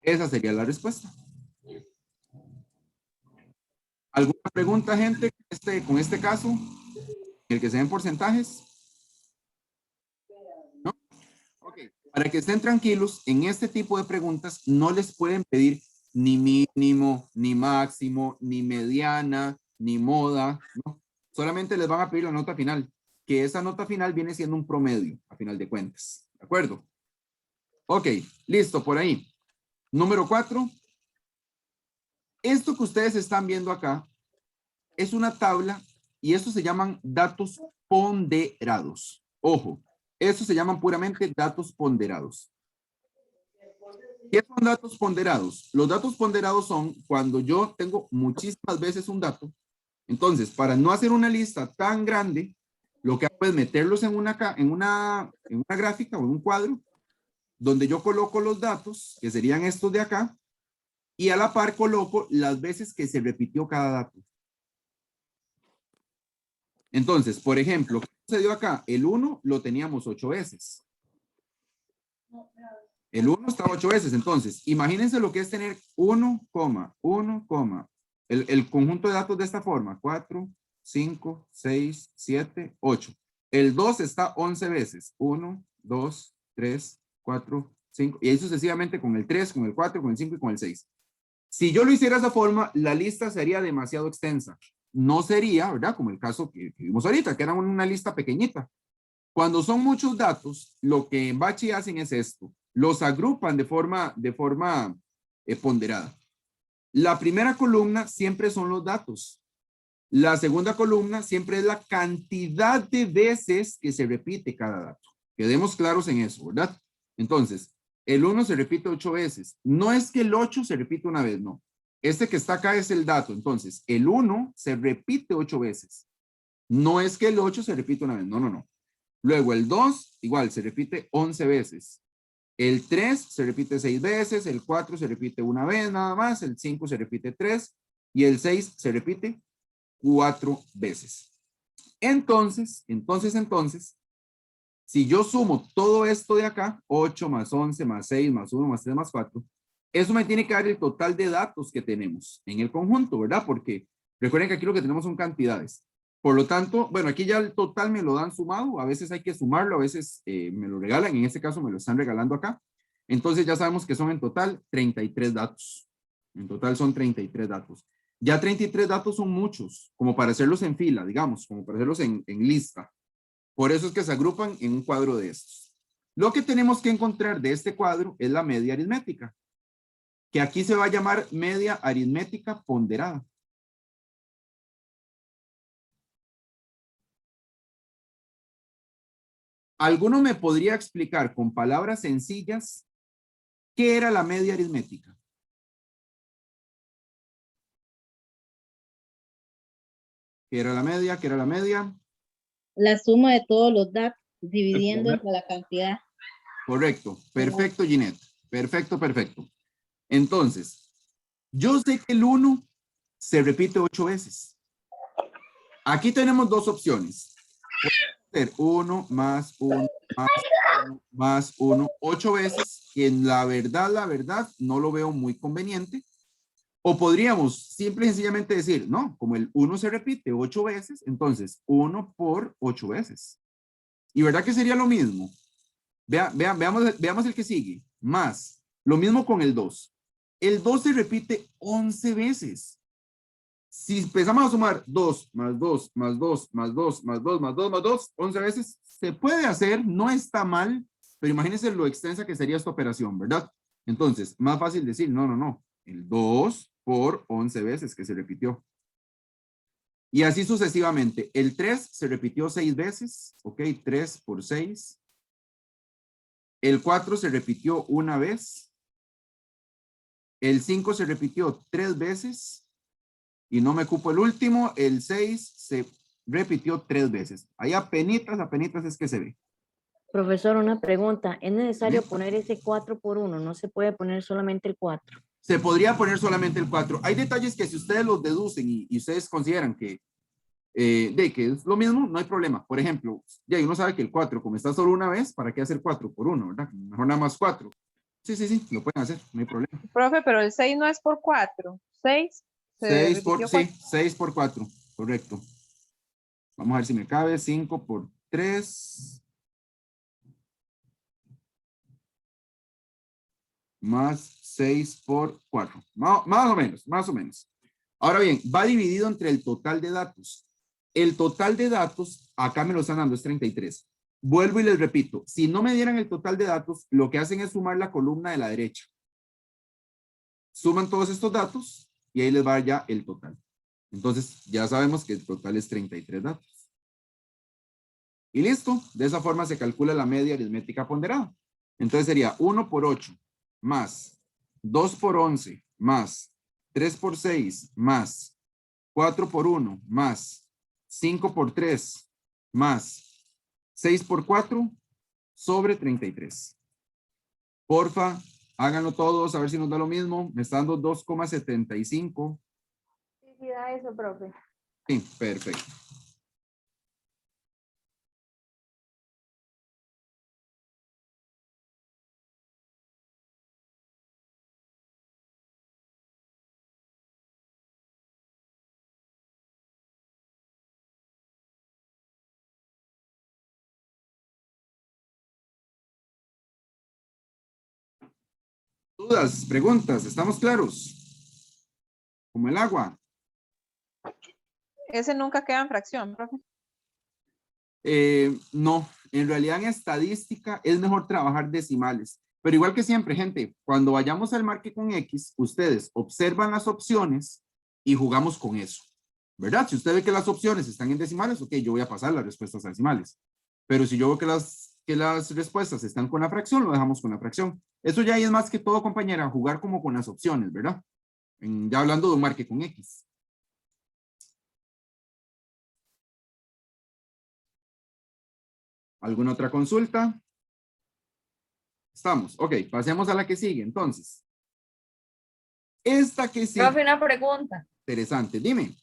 Esa sería la respuesta. ¿Alguna pregunta, gente, con este caso? ¿El que se den porcentajes? ¿No? Ok. Para que estén tranquilos, en este tipo de preguntas no les pueden pedir ni mínimo, ni máximo, ni mediana, ni moda, ¿no? Solamente les van a pedir la nota final, que esa nota final viene siendo un promedio, a final de cuentas. ¿De acuerdo? Ok, listo, por ahí. Número 4. Esto que ustedes están viendo acá es una tabla y estos se llaman datos ponderados. Ojo, estos se llaman puramente datos ponderados. ¿Qué son datos ponderados? Los datos ponderados son cuando yo tengo muchísimas veces un dato. Entonces, para no hacer una lista tan grande, lo que hago es meterlos en una gráfica o en un cuadro donde yo coloco los datos, que serían estos de acá, y a la par coloco las veces que se repitió cada dato. Entonces, por ejemplo, ¿qué sucedió acá? El 1 lo teníamos 8 veces. El 1 estaba 8 veces. Entonces, imagínense lo que es tener 1, el conjunto de datos de esta forma. 4, 5, 6, 7, 8. El 2 está 11 veces. 1, 2, 3, 4, 5, y ahí sucesivamente con el 3, con el 4, con el 5 y con el 6. Si yo lo hiciera de esa forma, la lista sería demasiado extensa. No sería, ¿verdad? Como el caso que vimos ahorita, que era una lista pequeñita. Cuando son muchos datos, lo que en Bachi hacen es esto. Los agrupan de forma ponderada. La primera columna siempre son los datos. La segunda columna siempre es la cantidad de veces que se repite cada dato. Quedemos claros en eso, ¿verdad? Entonces, el 1 se repite 8 veces. No es que el 8 se repite una vez, no. Este que está acá es el dato. Entonces, el 1 se repite 8 veces. No es que el 8 se repite una vez, no, no, no. Luego el 2, igual, se repite 11 veces. El 3 se repite 6 veces, el 4 se repite una vez nada más, el 5 se repite 3 y el 6 se repite 4 veces. Entonces, si yo sumo todo esto de acá, 8 más 11 más 6 más 1 más 3 más 4, eso me tiene que dar el total de datos que tenemos en el conjunto, ¿verdad? Porque recuerden que aquí lo que tenemos son cantidades. Por lo tanto, bueno, aquí ya el total me lo dan sumado, a veces hay que sumarlo, a veces me lo regalan, en este caso me lo están regalando acá. Entonces ya sabemos que son en total 33 datos. En total son 33 datos. Ya 33 datos son muchos, como para hacerlos en fila, digamos, como para hacerlos en lista. Por eso es que se agrupan en un cuadro de estos. Lo que tenemos que encontrar de este cuadro es la media aritmética, que aquí se va a llamar media aritmética ponderada. ¿Alguno me podría explicar con palabras sencillas qué era la media aritmética? ¿Qué era la media? ¿Qué era la media? La suma de todos los datos dividiendo entre la cantidad. Correcto. Perfecto, Ginette. Perfecto, perfecto. Entonces, yo sé que el 1 se repite 8 veces. Aquí tenemos dos opciones. Puede ser 1 más 1 más 1 más 1, 8 veces, que en la verdad, no lo veo muy conveniente. O podríamos simple y sencillamente decir, no, como el 1 se repite 8 veces, entonces 1 por 8 veces. ¿Y verdad que sería lo mismo? Veamos el que sigue. Más. Lo mismo con el 2. El 2 se repite 11 veces. Si empezamos a sumar 2 más 2 más 2 más 2 más 2 más 2 más 2, 11 veces, se puede hacer, no está mal, pero imagínense lo extensa que sería esta operación, ¿verdad? Entonces, más fácil decir, no, no, no. El 2 por 11 veces que se repitió. Y así sucesivamente. El 3 se repitió 6 veces. Ok, 3 por 6. El 4 se repitió una vez. El 5 se repitió 3 veces. Y no me cupo el último. El 6 se repitió 3 veces. Ahí apenitas es que se ve. Profesor, una pregunta. ¿Es necesario poner ese 4 por 1? ¿No se puede poner solamente el 4? Se podría poner solamente el 4. Hay detalles que si ustedes los deducen y ustedes consideran que es lo mismo, no hay problema. Por ejemplo, ya uno sabe que el 4, como está solo una vez, ¿para qué hacer 4 por 1, verdad? Mejor nada más 4. Sí, lo pueden hacer, no hay problema. Profe, pero el 6 no es por 4. 6 6 por, sí, 6 por 4, correcto. Vamos a ver si me cabe. 5 por 3. Más 6 por 4. Más o menos. Ahora bien, va dividido entre el total de datos. El total de datos, acá me lo están dando, es 33. Vuelvo y les repito, si no me dieran el total de datos, lo que hacen es sumar la columna de la derecha. Suman todos estos datos y ahí les va ya el total. Entonces, ya sabemos que el total es 33 datos. Y listo, de esa forma se calcula la media aritmética ponderada. Entonces sería 1 por 8 más 2 por 11 más 3 por 6 más 4 por 1 más 5 por 3 más 6 por 4 sobre 33. Porfa, háganlo todos a ver si nos da lo mismo. Me está dando 2,75. Sí, da eso, profe. Sí, perfecto. ¿Dudas, preguntas? ¿Estamos claros? Como el agua. Ese nunca queda en fracción, profe. No, en realidad en estadística es mejor trabajar decimales. Pero igual que siempre, gente, cuando vayamos al marque con X, ustedes observan las opciones y jugamos con eso, ¿verdad? Si usted ve que las opciones están en decimales, ok, yo voy a pasar las respuestas a decimales. Pero si yo veo que las respuestas están con la fracción, lo dejamos con la fracción. Eso ya es más que todo, compañera, jugar como con las opciones, ¿verdad? Ya hablando de un marque con X. ¿Alguna otra consulta? Estamos. Ok, pasemos a la que sigue. Entonces, esta que sigue. Profe, una pregunta. Interesante, dime.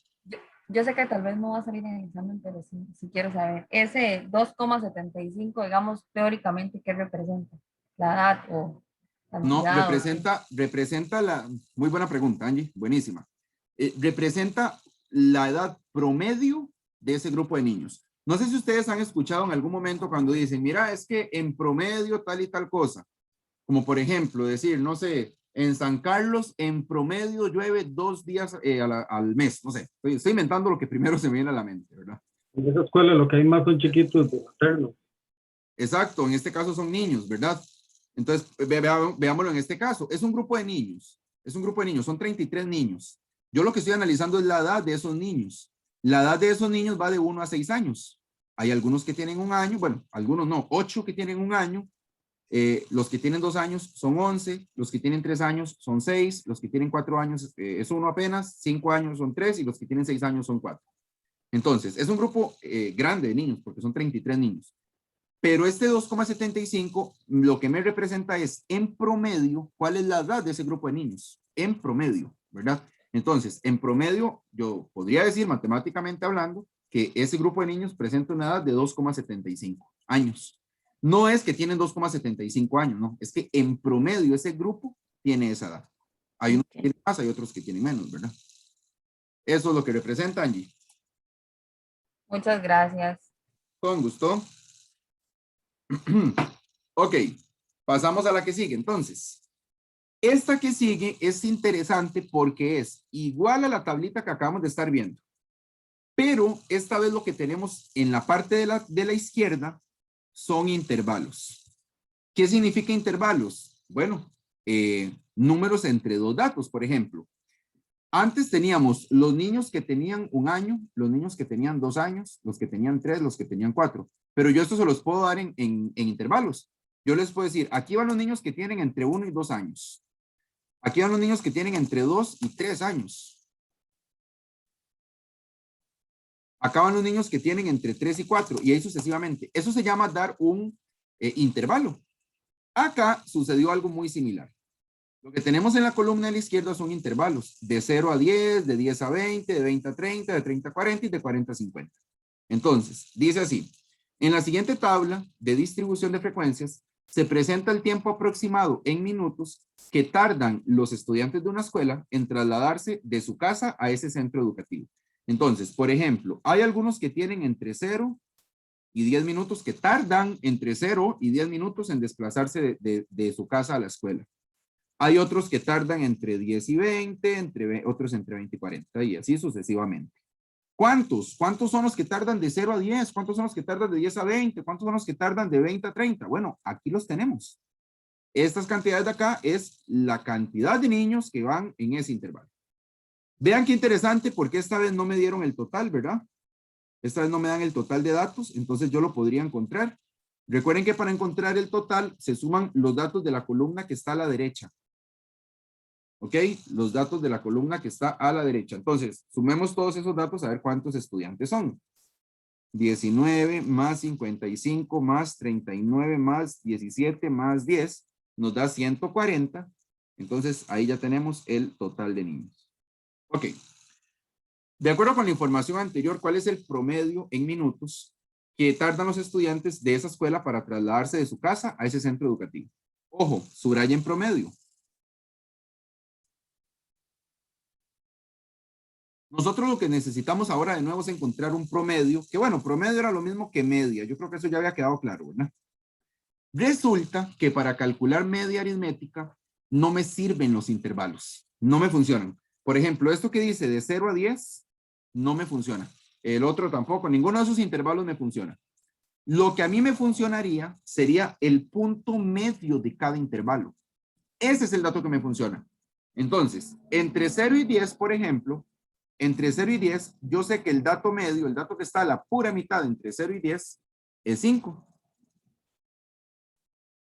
Yo sé que tal vez no va a salir en el examen, pero sí quiero saber. Ese 2,75, digamos, teóricamente, ¿qué representa? ¿La edad o No, cantidad? representa la... Muy buena pregunta, Angie. Buenísima. Representa la edad promedio de ese grupo de niños. No sé si ustedes han escuchado en algún momento cuando dicen, mira, es que en promedio tal y tal cosa. Como por ejemplo, decir, no sé, en San Carlos en promedio llueve 2 días al mes. No sé, estoy inventando lo que primero se me viene a la mente, ¿verdad? En esa escuela lo que hay más son chiquitos de materno. Exacto, en este caso son niños, ¿verdad? Entonces, veámoslo en este caso. Es un grupo de niños. Es un grupo de niños, son 33 niños. Yo lo que estoy analizando es la edad de esos niños. La edad de esos niños va de 1 a 6 años. Hay algunos que tienen 1 año, bueno, algunos no, 8 que tienen 1 año. Los que tienen 2 años son 11, los que tienen 3 años son 6, los que tienen 4 años es 1 apenas, 5 años son 3 y los que tienen 6 años son 4. Entonces, es un grupo grande de niños porque son 33 niños. Pero este 2,75 lo que me representa es en promedio cuál es la edad de ese grupo de niños. En promedio, ¿verdad? Entonces, en promedio, yo podría decir matemáticamente hablando que ese grupo de niños presenta una edad de 2,75 años. No es que tienen 2,75 años, no. Es que en promedio ese grupo tiene esa edad. Hay unos que tienen más, hay otros que tienen menos, ¿verdad? Eso es lo que representa, Angie. Muchas gracias. Con gusto. Ok, pasamos a la que sigue. Entonces, esta que sigue es interesante porque es igual a la tablita que acabamos de estar viendo. Pero esta vez lo que tenemos en la parte de la izquierda son intervalos. ¿Qué significa intervalos? Bueno, números entre 2 datos, por ejemplo. Antes teníamos los niños que tenían 1 año, los niños que tenían 2 años, los que tenían 3, los que tenían 4. Pero yo esto se los puedo dar en intervalos. Yo les puedo decir, aquí van los niños que tienen entre 1 y 2 años. Aquí van los niños que tienen entre 2 y 3 años. Acá van los niños que tienen entre 3 y 4 y ahí sucesivamente. Eso se llama dar un intervalo. Acá sucedió algo muy similar. Lo que tenemos en la columna de la izquierda son intervalos de 0 a 10, de 10 a 20, de 20 a 30, de 30 a 40 y de 40 a 50. Entonces, dice así, en la siguiente tabla de distribución de frecuencias se presenta el tiempo aproximado en minutos que tardan los estudiantes de una escuela en trasladarse de su casa a ese centro educativo. Entonces, por ejemplo, hay algunos que tienen entre 0 y 10 minutos, que tardan entre 0 y 10 minutos en desplazarse de su casa a la escuela. Hay otros que tardan entre 10 y 20, otros entre 20 y 40 y así sucesivamente. ¿Cuántos? ¿Cuántos son los que tardan de 0 a 10? ¿Cuántos son los que tardan de 10 a 20? ¿Cuántos son los que tardan de 20 a 30? Bueno, aquí los tenemos. Estas cantidades de acá es la cantidad de niños que van en ese intervalo. Vean qué interesante porque esta vez no me dieron el total, ¿verdad? Esta vez no me dan el total de datos, entonces yo lo podría encontrar. Recuerden que para encontrar el total se suman los datos de la columna que está a la derecha. ¿Ok? Los datos de la columna que está a la derecha. Entonces, sumemos todos esos datos a ver cuántos estudiantes son. 19 más 55 más 39 más 17 más 10 nos da 140. Entonces, ahí ya tenemos el total de niños. Ok. De acuerdo con la información anterior, ¿cuál es el promedio en minutos que tardan los estudiantes de esa escuela para trasladarse de su casa a ese centro educativo? Ojo, subrayen promedio. Nosotros lo que necesitamos ahora de nuevo es encontrar un promedio, que bueno, promedio era lo mismo que media. Yo creo que eso ya había quedado claro, ¿verdad? Resulta que para calcular media aritmética no me sirven los intervalos, no me funcionan. Por ejemplo, esto que dice de 0 a 10, no me funciona. El otro tampoco, ninguno de esos intervalos me funciona. Lo que a mí me funcionaría sería el punto medio de cada intervalo. Ese es el dato que me funciona. Entonces, entre 0 y 10, por ejemplo, entre 0 y 10, yo sé que el dato medio, el dato que está a la pura mitad entre 0 y 10, es 5.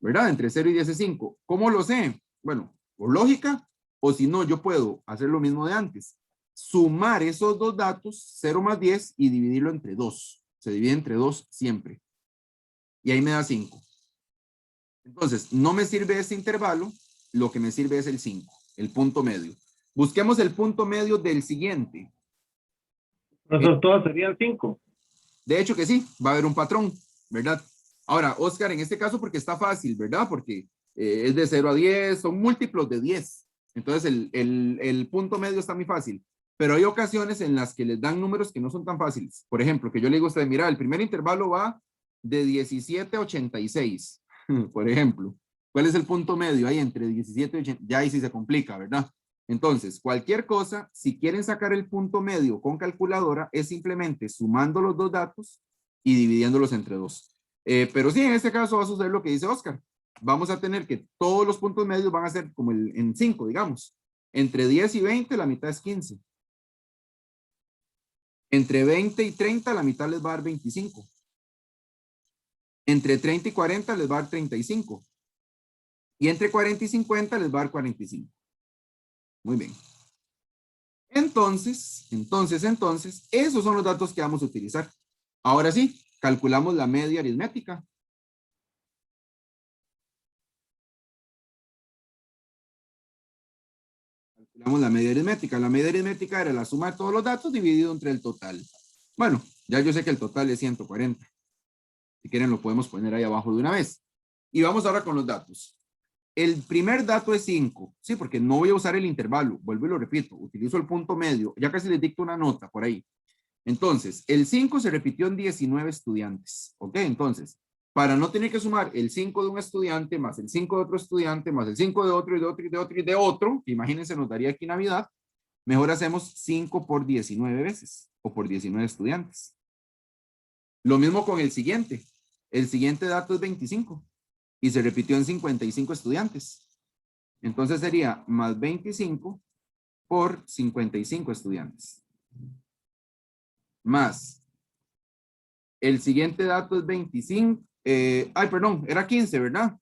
¿Verdad? Entre 0 y 10 es 5. ¿Cómo lo sé? Bueno, por lógica, o si no, yo puedo hacer lo mismo de antes. Sumar esos dos datos, 0 más 10, y dividirlo entre 2. Se divide entre 2 siempre. Y ahí me da 5. Entonces, no me sirve este intervalo, lo que me sirve es el 5, el punto medio. Busquemos el punto medio del siguiente. Entonces todas serían 5. De hecho que sí, va a haber un patrón, ¿verdad? Ahora, Oscar, en este caso porque está fácil, ¿verdad? Porque es de 0 a 10, son múltiplos de 10. Entonces el punto medio está muy fácil. Pero hay ocasiones en las que les dan números que no son tan fáciles. Por ejemplo, que yo le digo a usted, mira, el primer intervalo va de 17 a 86, por ejemplo. ¿Cuál es el punto medio ahí entre 17 y 80? Ya ahí sí se complica, ¿verdad? Entonces, cualquier cosa, si quieren sacar el punto medio con calculadora, es simplemente sumando los dos datos y dividiéndolos entre 2. Pero sí, en este caso va a suceder lo que dice Oscar. Vamos a tener que todos los puntos medios van a ser como en 5, digamos. Entre 10 y 20, la mitad es 15. Entre 20 y 30, la mitad les va a dar 25. Entre 30 y 40 les va a dar 35. Y entre 40 y 50 les va a dar 45. Muy bien. Entonces, esos son los datos que vamos a utilizar. Ahora sí, calculamos la media aritmética. Calculamos la media aritmética. La media aritmética era la suma de todos los datos dividido entre el total. Bueno, ya yo sé que el total es 140. Si quieren lo podemos poner ahí abajo de una vez. Y vamos ahora con los datos. El primer dato es 5, sí, porque no voy a usar el intervalo, vuelvo y lo repito, utilizo el punto medio, ya casi les dicto una nota por ahí. Entonces, el 5 se repitió en 19 estudiantes, ¿ok? Entonces, para no tener que sumar el 5 de un estudiante, más el 5 de otro estudiante, más el 5 de otro, y de otro, y de otro, y de otro, que imagínense, nos daría aquí Navidad, mejor hacemos 5 por 19 veces, o por 19 estudiantes. Lo mismo con el siguiente dato es 25. Y se repitió en 55 estudiantes. Entonces sería más 25 por 55 estudiantes. Más. El siguiente dato es 25. Perdón, era 15, ¿verdad?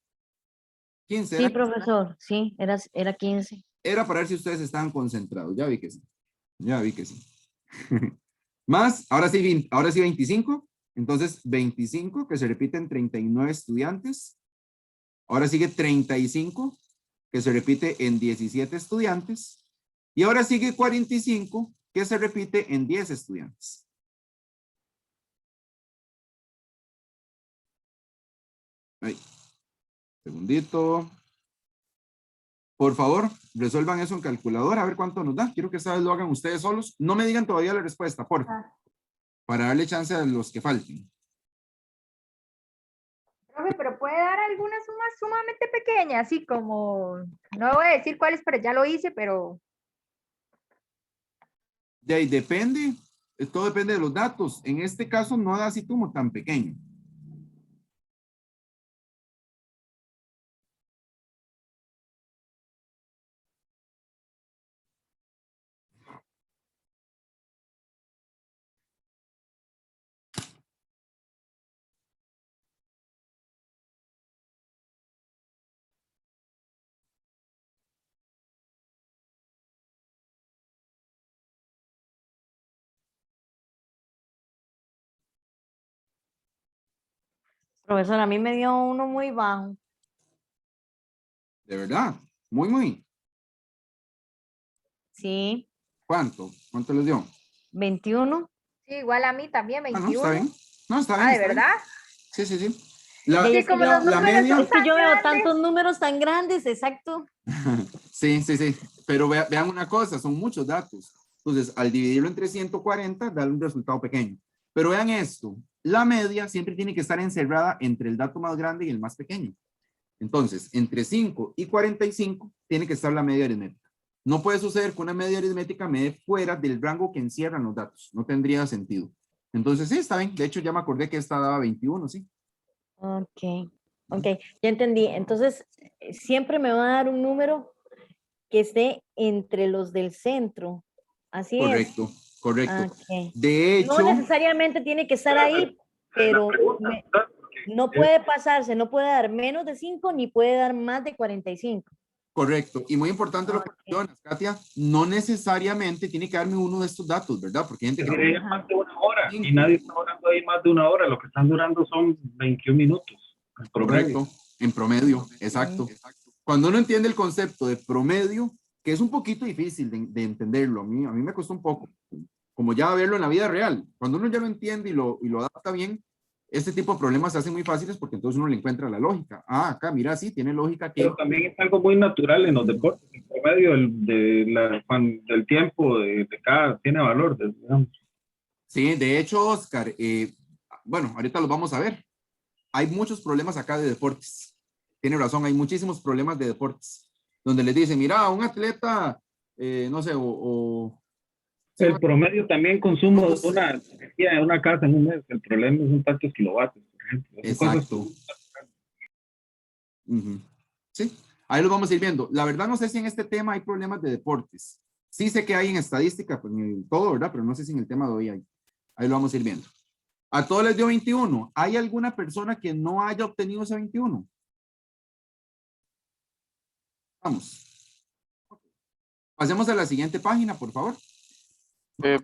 15. Sí, profesor, sí, era 15. Era para ver si ustedes estaban concentrados. Ya vi que sí. Ya vi que sí. Más, ahora sí 25. Entonces 25 que se repite en 39 estudiantes. Ahora sigue 35, que se repite en 17 estudiantes. Y ahora sigue 45, que se repite en 10 estudiantes. Ahí. Segundito. Por favor, resuelvan eso en calculadora, a ver cuánto nos da. Quiero que esta vez lo hagan ustedes solos. No me digan todavía la respuesta, por favor. Para darle chance a los que falten. Profe, pero puede dar alguna suma sumamente pequeña, así como, no voy a decir cuáles, pero ya lo hice, pero... De ahí depende, todo depende de los datos. En este caso no da así como tan pequeño. Profesor, a mí me dio uno muy bajo. De verdad, muy. Sí. ¿Cuánto? ¿Cuánto les dio? 21. Sí, igual a mí también, 21. No, está bien. No, está bien. ¿De está bien. verdad? Sí. Es que yo veo grandes. tantos números tan grandes, exacto. Sí. Pero vean una cosa, son muchos datos. Entonces, al dividirlo entre 140, da un resultado pequeño. Pero vean esto, la media siempre tiene que estar encerrada entre el dato más grande y el más pequeño. Entonces, entre 5 y 45 tiene que estar la media aritmética. No puede suceder que una media aritmética me dé fuera del rango que encierran los datos. No tendría sentido. Entonces, sí, está bien. De hecho, ya me acordé que esta daba 21, sí. Ok, ok, ya entendí. Entonces, siempre me va a dar un número que esté entre los del centro. Así es. Correcto, correcto. Ok. De No hecho, necesariamente tiene que estar ahí, pero no puede pasarse, no puede dar menos de 5 ni puede dar más de 45. correcto. Y muy importante lo que Ok. mencionas, Katia, no necesariamente tiene que darme uno de estos datos, ¿verdad? Porque hay gente que... Es más de una hora y nadie está durando ahí más de una hora. Lo que están durando son 21 minutos. En promedio. Correcto, en promedio, exacto. Cuando uno entiende el concepto de promedio, que es un poquito difícil de entenderlo, a mí me costó un poco, como ya verlo en la vida real. Cuando uno ya lo entiende y lo adapta bien, este tipo de problemas se hacen muy fáciles porque entonces uno le encuentra la lógica. Ah, acá, mira, sí, tiene lógica que... Pero también es algo muy natural en los deportes. El promedio del tiempo de cada tiene valor, digamos. Sí, de hecho, Oscar, bueno, ahorita los vamos a ver. Hay muchos problemas acá de deportes. Tiene razón, hay muchísimos problemas de deportes, donde les dicen, mira, un atleta, no sé, El promedio también consumo de una energía en una casa en un mes. El problema son tantos kilovatios, por ejemplo. Exacto. Sí, ahí lo vamos a ir viendo. La verdad no sé si en este tema hay problemas de deportes. Sí sé que hay en estadística, pues en todo, ¿verdad? Pero no sé si en el tema de hoy hay. Ahí lo vamos a ir viendo. A todos les dio 21. ¿Hay alguna persona que no haya obtenido ese 21? Vamos. Pasemos a la siguiente página, por favor.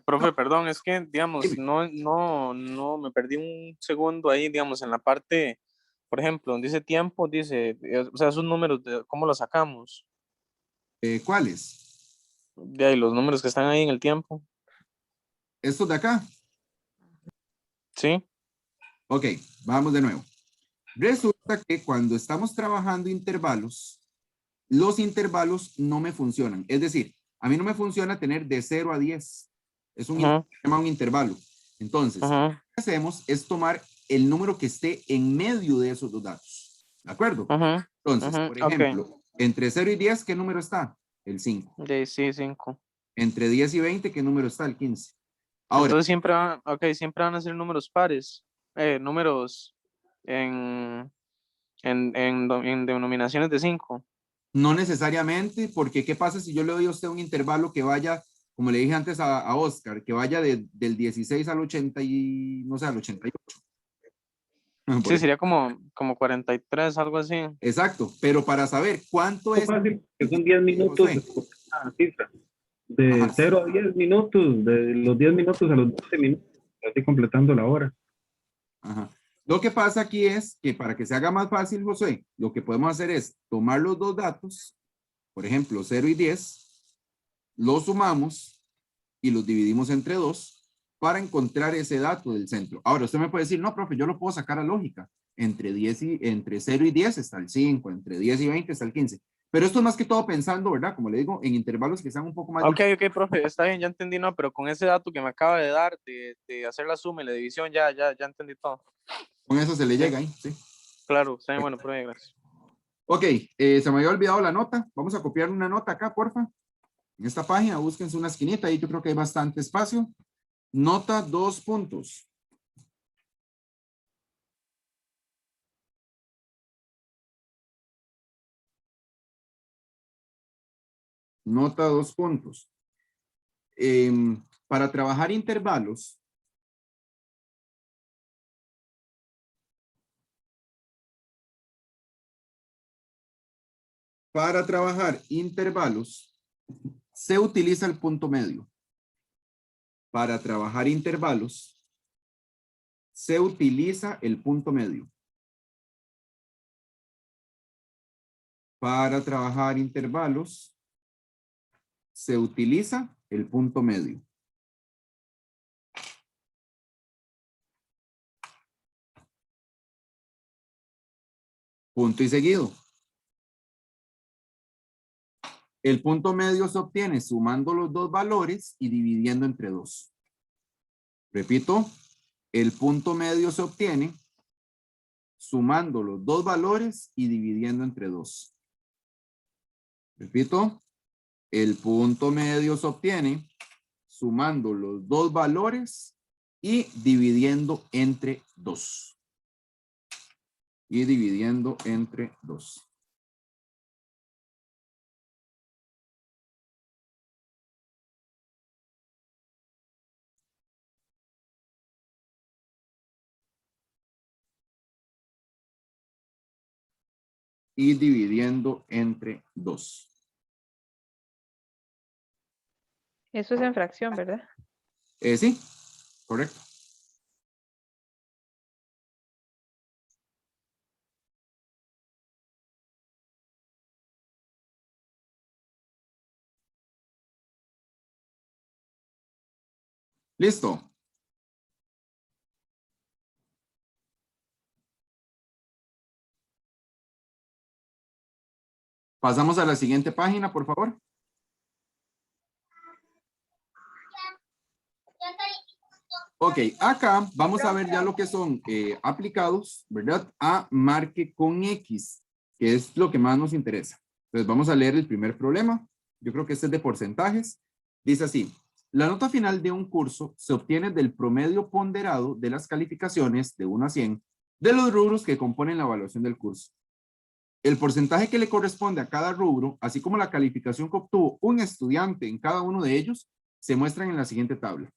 Profe, perdón, es que, digamos, no, me perdí un segundo ahí, digamos, en la parte, por ejemplo, donde dice tiempo, dice, o sea, esos números, ¿cómo los sacamos? ¿Cuáles? De ahí, los números que están ahí en el tiempo. ¿Estos de acá? Sí. Ok, vamos de nuevo. Resulta que cuando estamos trabajando intervalos, los intervalos no me funcionan. Es decir, a mí no me funciona tener de 0 a 10. Es un, se llama un intervalo. Entonces, lo que hacemos es tomar el número que esté en medio de esos dos datos. ¿De acuerdo? Entonces, por ejemplo, entre 0 y 10, ¿qué número está? El 5. Sí, 5. Entre 10 y 20, ¿qué número está? El 15. Ahora, entonces siempre van a ser números pares, números en denominaciones de 5. No necesariamente, porque ¿qué pasa si yo le doy a usted un intervalo que vaya, como le dije antes a Oscar, que vaya del 16 al 80 y, no sé, al 88? Sí, sería como 43, algo así. Exacto, pero para saber cuánto es... fácil, que son 10 minutos de 0 a 10 minutos, de los 10 minutos a los 12 minutos, así completando la hora. Ajá. Lo que pasa aquí es que para que se haga más fácil, José, lo que podemos hacer es tomar los dos datos, por ejemplo, 0 y 10, los sumamos y los dividimos entre 2 para encontrar ese dato del centro. Ahora, usted me puede decir, no, profe, yo lo puedo sacar a lógica. Entre 0 y 10 está el 5, entre 10 y 20 está el 15. Pero esto es más que todo pensando, ¿verdad? Como le digo, en intervalos que sean un poco más... Ok, profe, está bien, ya entendí, no, pero con ese dato que me acaba de dar de hacer la suma y la división, ya entendí todo. Con eso se le llega ahí, sí. Claro, está bien, bueno, profe, gracias. Ok, se me había olvidado la nota. Vamos a copiar una nota acá, porfa. En esta página, búsquense una esquinita, ahí yo creo que hay bastante espacio. Nota 2 puntos. Nota 2 puntos. Para trabajar intervalos, se utiliza el punto medio. Para trabajar intervalos, se utiliza el punto medio. Para trabajar intervalos, se utiliza el punto medio. Punto y seguido. El punto medio se obtiene sumando los dos valores y dividiendo entre 2. Repito, el punto medio se obtiene sumando los dos valores y dividiendo entre 2. Repito, el punto medio se obtiene sumando los dos valores y dividiendo entre 2. Y dividiendo entre 2. Y dividiendo entre 2. Eso es en fracción, ¿verdad? Sí, correcto. Listo. Pasamos a la siguiente página, por favor. Ok, acá vamos a ver ya lo que son aplicados, ¿verdad? A marque con X, que es lo que más nos interesa. Entonces vamos a leer el primer problema. Yo creo que este es de porcentajes. Dice así: la nota final de un curso se obtiene del promedio ponderado de las calificaciones de 1 a 100 de los rubros que componen la evaluación del curso. El porcentaje que le corresponde a cada rubro, así como la calificación que obtuvo un estudiante en cada uno de ellos, se muestran en la siguiente tabla.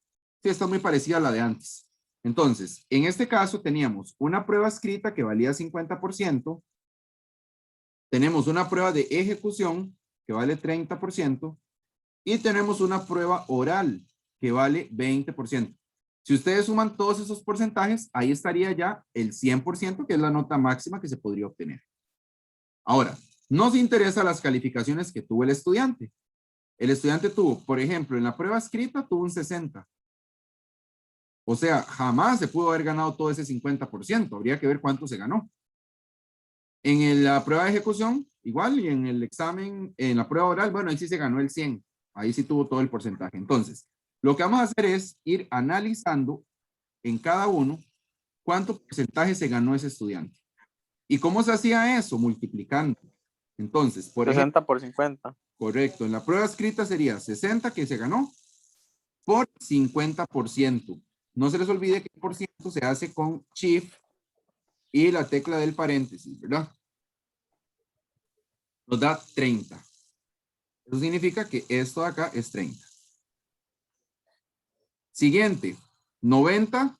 Sí, está muy parecida a la de antes. Entonces, en este caso teníamos una prueba escrita que valía 50%, tenemos una prueba de ejecución que vale 30% y tenemos una prueba oral que vale 20%. Si ustedes suman todos esos porcentajes, ahí estaría ya el 100%, que es la nota máxima que se podría obtener. Ahora, nos interesa las calificaciones que tuvo el estudiante. El estudiante tuvo, por ejemplo, en la prueba escrita tuvo un 60. O sea, jamás se pudo haber ganado todo ese 50%. Habría que ver cuánto se ganó. En la prueba de ejecución, igual, y en el examen, en la prueba oral, bueno, ahí sí se ganó el 100. Ahí sí tuvo todo el porcentaje. Entonces, lo que vamos a hacer es ir analizando en cada uno cuánto porcentaje se ganó ese estudiante. ¿Y cómo se hacía eso? Multiplicando. Entonces, por 60 ejemplo, por 50. correcto. En la prueba escrita sería 60 que se ganó por 50%. No se les olvide que el por ciento se hace con Shift y la tecla del paréntesis, ¿verdad? Nos da 30. Eso significa que esto de acá es 30. Siguiente, 90,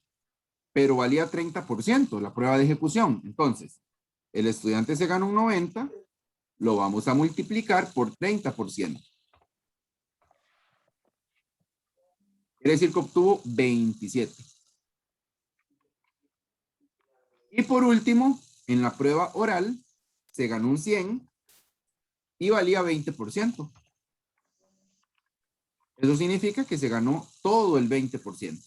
pero valía 30% la prueba de ejecución. Entonces, el estudiante se gana un 90, lo vamos a multiplicar por 30%. Quiere decir que obtuvo 27. Y por último, en la prueba oral, se ganó un 100 y valía 20%. Eso significa que se ganó todo el 20%.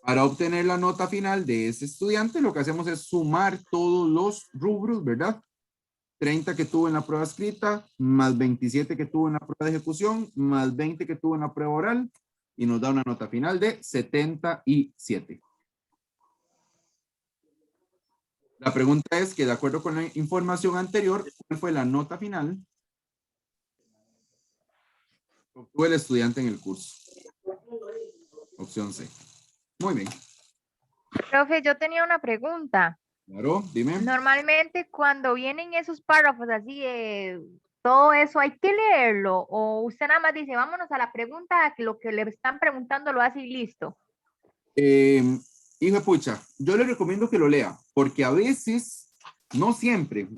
Para obtener la nota final de ese estudiante, lo que hacemos es sumar todos los rubros, ¿verdad? 30 que tuvo en la prueba escrita, más 27 que tuvo en la prueba de ejecución, más 20 que tuvo en la prueba oral, y nos da una nota final de 77. La pregunta es que, de acuerdo con la información anterior, ¿cuál fue la nota final que obtuvo el estudiante en el curso? Opción C. Muy bien. Profe, yo tenía una pregunta. Claro, dime. Normalmente cuando vienen esos párrafos así, todo eso hay que leerlo, o usted nada más dice, vámonos a la pregunta, que lo que le están preguntando lo hace y listo. Hijo de pucha, yo le recomiendo que lo lea, porque a veces, no siempre,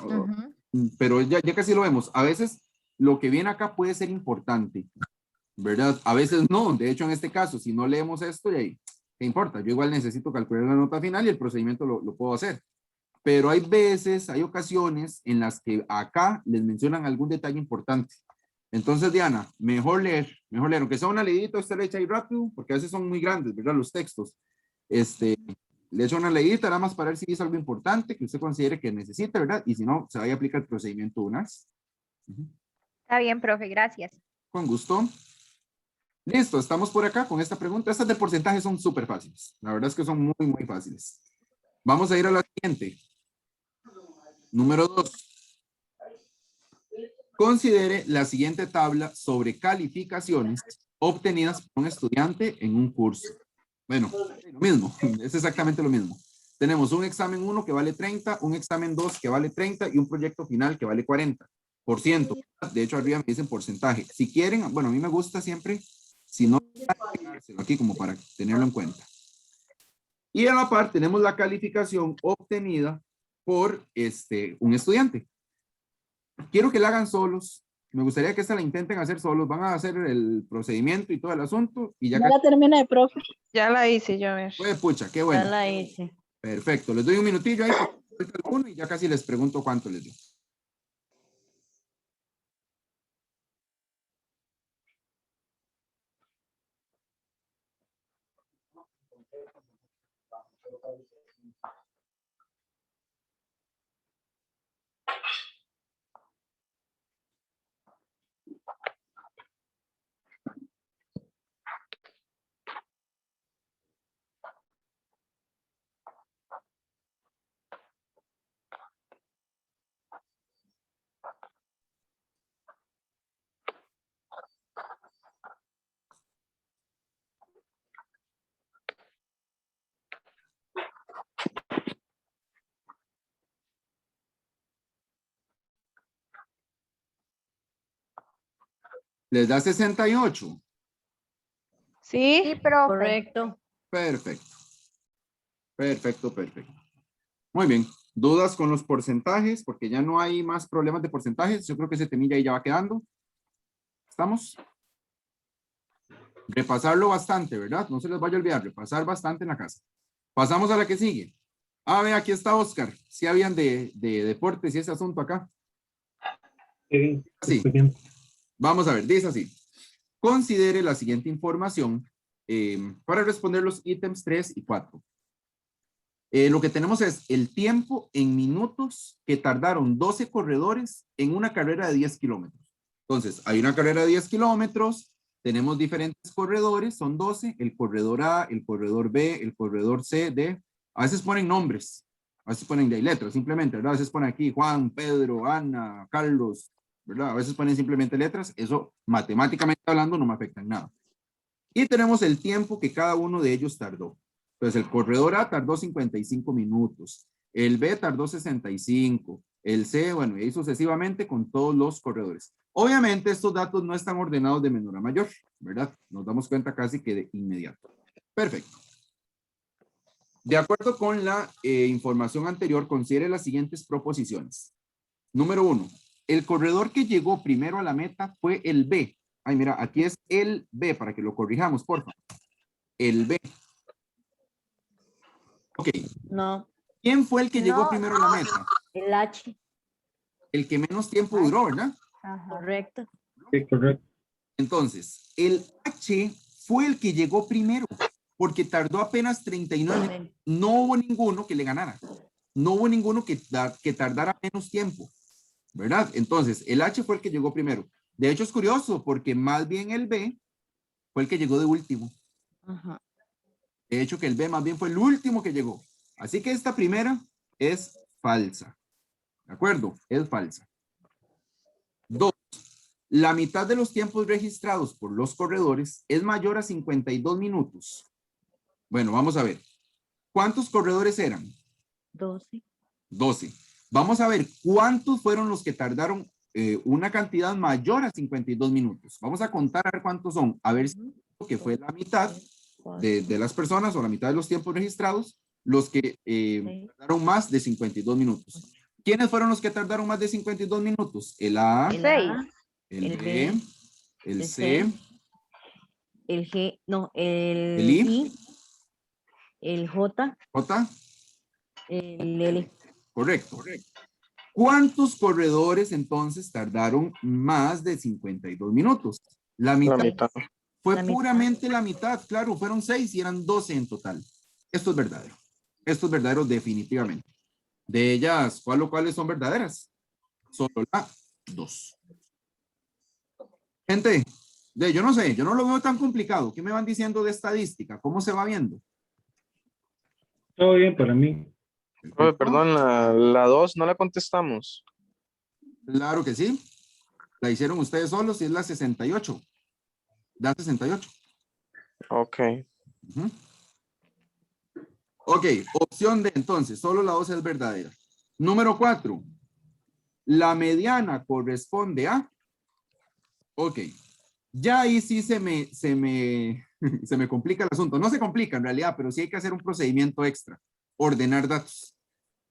pero ya casi lo vemos, a veces lo que viene acá puede ser importante, ¿verdad? A veces no, de hecho en este caso, si no leemos esto, y ahí, ¿qué importa? Yo igual necesito calcular la nota final y el procedimiento lo puedo hacer. Pero hay veces, hay ocasiones en las que acá les mencionan algún detalle importante. Entonces, Diana, mejor leer, aunque sea una leidita, usted le echa ahí rápido, porque a veces son muy grandes, ¿verdad? Los textos. Le echa una leidita nada más para ver si es algo importante que usted considere que necesita, ¿verdad? Y si no, se vaya a aplicar el procedimiento una vez. Está bien, profe, gracias. Con gusto. Listo, estamos por acá con esta pregunta. Estas de porcentaje son súper fáciles. La verdad es que son muy, muy fáciles. Vamos a ir a la siguiente. Número 2. Considere la siguiente tabla sobre calificaciones obtenidas por un estudiante en un curso. Bueno, lo mismo, es exactamente lo mismo. Tenemos un examen 1 que vale 30, un examen 2 que vale 30 y un proyecto final que vale 40%. De hecho, arriba me dicen porcentaje. Si quieren, bueno, a mí me gusta siempre, si no, aquí como para tenerlo en cuenta. Y a la par tenemos la calificación obtenida por un estudiante. Quiero que la hagan solos. Me gustaría que esta la intenten hacer solos. Van a hacer el procedimiento y todo el asunto. Y ya Ya la terminé, profe. Ya la hice yo, a ver. Pues, pucha, qué Ya bueno. la hice. Perfecto. Les doy un minutillo ahí para alguno y ya casi les pregunto cuánto les dio. ¿Les da 68? Sí, Sí, profe. Correcto. Perfecto. Perfecto, perfecto. Muy bien. ¿Dudas con los porcentajes? Porque ya no hay más problemas de porcentajes. Yo creo que ese temilla ahí ya va quedando. ¿Estamos? Repasarlo bastante, ¿verdad? No se les vaya a olvidar, repasar bastante en la casa. Pasamos a la que sigue. Ah, ve, aquí está Oscar. Si habían de deportes y ese asunto acá. Sí. Vamos a ver, dice así. Considere la siguiente información para responder los ítems 3 y 4. Lo que tenemos es el tiempo en minutos que tardaron 12 corredores en una carrera de 10 kilómetros. Entonces, hay una carrera de 10 kilómetros, tenemos diferentes corredores, son 12, el corredor A, el corredor B, el corredor C, D. A veces ponen nombres, a veces ponen de letras, simplemente, ¿verdad? A veces ponen aquí Juan, Pedro, Ana, Carlos, ¿verdad? A veces ponen simplemente letras, eso matemáticamente hablando no me afecta en nada. Y tenemos el tiempo que cada uno de ellos tardó. Entonces, el corredor A tardó 55 minutos, el B tardó 65, el C, bueno, y ahí sucesivamente con todos los corredores. Obviamente, estos datos no están ordenados de menor a mayor, ¿verdad? Nos damos cuenta casi que de inmediato. Perfecto. De acuerdo con la información anterior, considere las siguientes proposiciones. Número 1, el corredor que llegó primero a la meta fue el B. Ay, mira, aquí es el B, para que lo corrijamos, por favor. El B. Ok. No. ¿Quién fue el que llegó primero a la meta? El H. El que menos tiempo duró, ¿verdad? Ajá. Correcto. Sí, correcto. Entonces, el H fue el que llegó primero, porque tardó apenas 39 minutos. No hubo ninguno que le ganara. No hubo ninguno que tardara menos tiempo, ¿verdad? Entonces, el H fue el que llegó primero. De hecho, es curioso, porque más bien el B fue el que llegó de último. Ajá. De hecho, que el B más bien fue el último que llegó. Así que esta primera es falsa. ¿De acuerdo? Es falsa. 2. La mitad de los tiempos registrados por los corredores es mayor a 52 minutos. Bueno, vamos a ver. ¿Cuántos corredores eran? 12. 12. Vamos a ver cuántos fueron los que tardaron una cantidad mayor a 52 minutos. Vamos a contar a ver cuántos son. A ver si que fue la mitad de las personas o la mitad de los tiempos registrados, los que tardaron más de 52 minutos. ¿Quiénes fueron los que tardaron más de 52 minutos? El A, El A, el B, el C, el G, no, el el I, I, el J, J. el L. Correcto. ¿Cuántos corredores entonces tardaron más de 52 minutos? La mitad. La mitad. Fue La mitad. puramente la mitad, claro, fueron 6 y eran 12 en total. Esto es verdadero. Esto es verdadero definitivamente. De ellas, ¿cuáles son verdaderas? Solo la 2. Gente, Yo no sé, yo no lo veo tan complicado. ¿Qué me van diciendo de estadística? ¿Cómo se va viendo? Todo bien para mí. Profe, perdón, la 2 no la contestamos. Claro que sí. La hicieron ustedes solos y es la 68. Da 68. Ok. Ujú. Ok, opción D entonces, solo la 2 es verdadera. Número 4. La mediana corresponde a... Ok, ya ahí sí se me complica el asunto. No se complica en realidad, pero sí hay que hacer un procedimiento extra. Ordenar datos.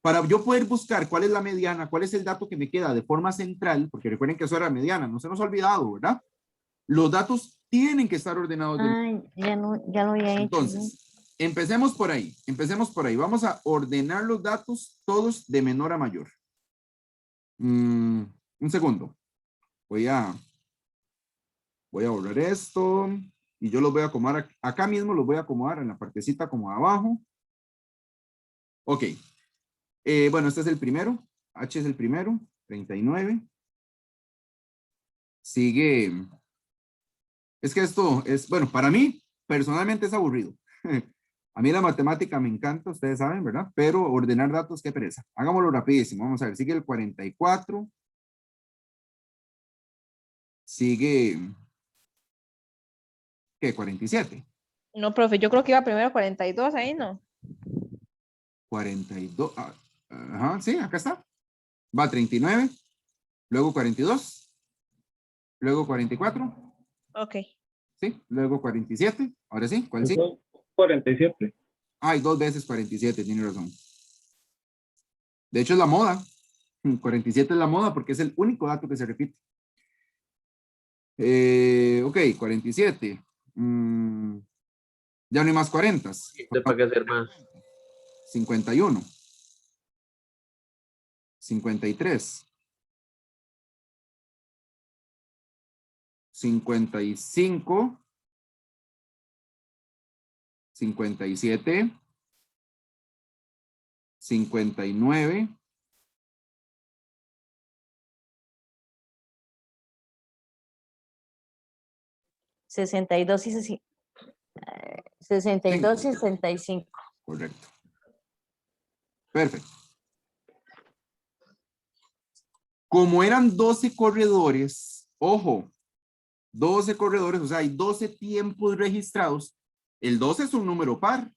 Para yo poder buscar cuál es la mediana, cuál es el dato que me queda de forma central, porque recuerden que eso era mediana, no se nos ha olvidado, ¿verdad? Los datos tienen que estar ordenados. Ay, ya lo había hecho. Entonces, empecemos por ahí. Vamos a ordenar los datos todos de menor a mayor. Un segundo. Voy a borrar esto y yo los voy a acomodar acá mismo, los voy a acomodar en la partecita como abajo. Ok. Bueno, este es el primero. H es el primero, 39. Sigue. Es que esto es, bueno, para mí personalmente es aburrido. A mí la matemática me encanta, ustedes saben, ¿verdad? Pero ordenar datos, qué pereza. Hagámoslo rapidísimo. Vamos a ver, sigue el 44. Sigue, ¿qué? 47. No, profe, yo creo que iba primero 42 ahí, ¿no? 42. Ajá, sí, acá está. Va 39, luego 42, luego 44. Ok. Sí, luego 47. Ahora sí, ¿cuál sí? 47. Ay, 2 veces 47, tiene razón. De hecho es la moda. 47 es la moda porque es el único dato que se repite. Ok, 47. Ya no hay más 40. ¿Para qué hacer más? 51. 53. 55. 57. 59. 62 y 62 y 65. Correcto. Perfecto. Como eran 12 corredores, ojo, 12 corredores, o sea, hay 12 tiempos registrados, el 12 es un número par.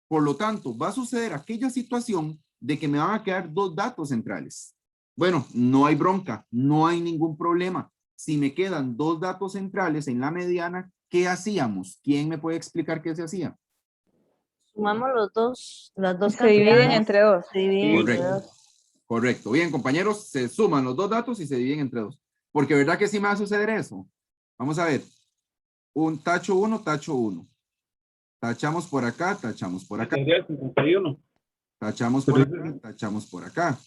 Por lo tanto, va a suceder aquella situación de que me van a quedar 2 datos centrales. Bueno, no hay bronca, no hay ningún problema. Si me quedan 2 datos centrales en la mediana, ¿qué hacíamos? ¿Quién me puede explicar qué se hacía? Sumamos las dos Se dividen cantidades, entre 2. se dividen entre Correcto. 2. Correcto. Bien, compañeros, se suman los 2 datos y se dividen entre 2. Porque ¿verdad que sí me va a suceder eso? Vamos a ver. Un tacho 1, tacho 1. Tachamos por acá, tachamos por acá. Tendría 51. Tachamos por acá, tachamos por acá.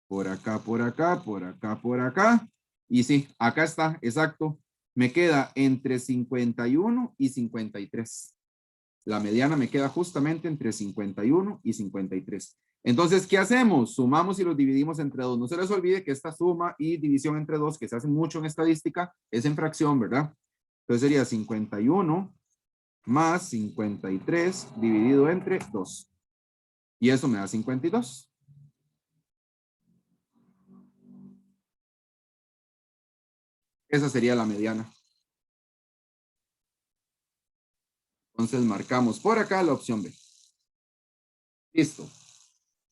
Por acá, por acá, por acá, por acá. Y sí, acá está, exacto. Me queda entre 51 y 53. La mediana me queda justamente entre 51 y 53. Entonces, ¿qué hacemos? Sumamos y los dividimos entre 2. No se les olvide que esta suma y división entre 2, que se hace mucho en estadística, es en fracción, ¿verdad? Entonces sería 51 más 53 dividido entre 2. Y eso me da 52. Esa sería la mediana. Entonces marcamos por acá la opción B. Listo.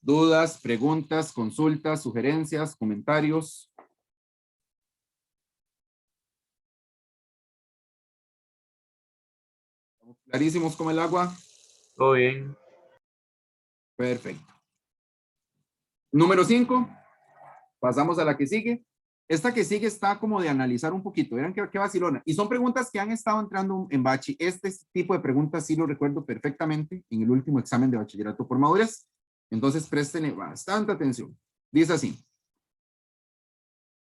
¿Dudas, preguntas, consultas, sugerencias, comentarios? ¿Clarísimos como el agua? Todo bien. Perfecto. Número 5. Pasamos a la que sigue. Esta que sigue está como de analizar un poquito. Verán qué vacilona. Y son preguntas que han estado entrando en bachi. Este tipo de preguntas sí lo recuerdo perfectamente en el último examen de bachillerato por madurez. Entonces presten bastante atención. Dice así.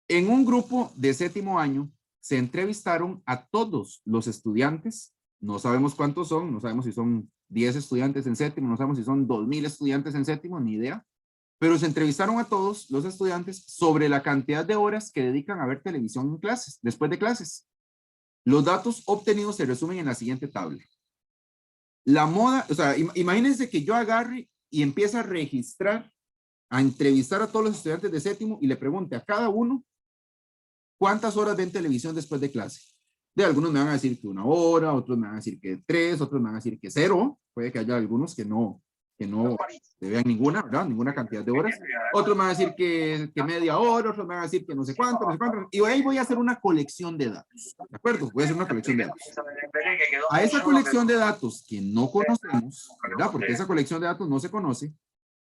En un grupo de 7º año se entrevistaron a todos los estudiantes. No sabemos cuántos son. No sabemos si son 10 estudiantes en 7º. No sabemos si son 2000 estudiantes en 7º. Ni idea. Pero se entrevistaron a todos los estudiantes sobre la cantidad de horas que dedican a ver televisión en clases, después de clases. Los datos obtenidos se resumen en la siguiente tabla. La moda, o sea, imagínense que yo agarre y empiece a registrar, a entrevistar a todos los estudiantes de séptimo y le pregunte a cada uno cuántas horas ven televisión después de clase. De algunos me van a decir que 1 hora, otros me van a decir que 3, otros me van a decir que 0. Puede que haya algunos que no vean ninguna, ¿verdad? Ninguna cantidad de horas. Otros me van a decir que media hora, otros me van a decir que no sé cuánto, no sé cuánto. Y ahí voy a hacer una colección de datos. ¿De acuerdo? Voy a hacer una colección de datos. A esa colección de datos que no conocemos, ¿verdad? Porque esa colección de datos no se conoce,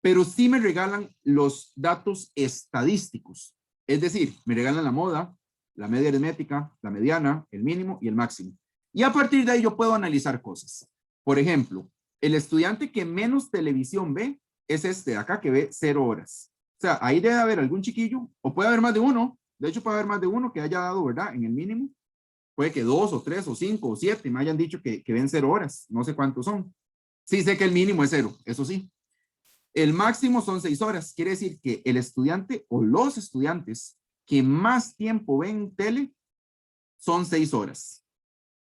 pero sí me regalan los datos estadísticos. Es decir, me regalan la moda, la media aritmética, la mediana, el mínimo y el máximo. Y a partir de ahí yo puedo analizar cosas. Por ejemplo, el estudiante que menos televisión ve es este de acá que ve 0 horas. O sea, ahí debe haber algún chiquillo, o puede haber más de uno. De hecho, puede haber más de uno que haya dado, ¿verdad? En el mínimo. Puede que 2 o 3 o 5 o 7 me hayan dicho que ven 0 horas. No sé cuántos son. Sí sé que el mínimo es 0, eso sí. El máximo son 6 horas. Quiere decir que el estudiante o los estudiantes que más tiempo ven tele son 6 horas.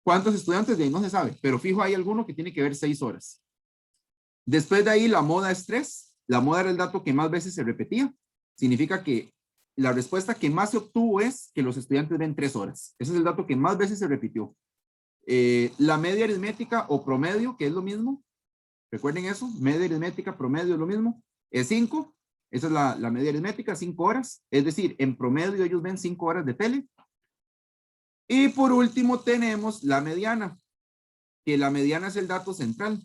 ¿Cuántos estudiantes? De ahí no se sabe, pero fijo hay alguno que tiene que ver 6 horas. Después de ahí la moda es 3. La moda era el dato que más veces se repetía. Significa que la respuesta que más se obtuvo es que los estudiantes ven 3 horas. Ese es el dato que más veces se repitió. La media aritmética o promedio, que es lo mismo. Recuerden eso, media aritmética, promedio es lo mismo. Es 5. Esa es la media aritmética, 5 horas. Es decir, en promedio ellos ven 5 horas de tele. Y por último tenemos la mediana, que la mediana es el dato central.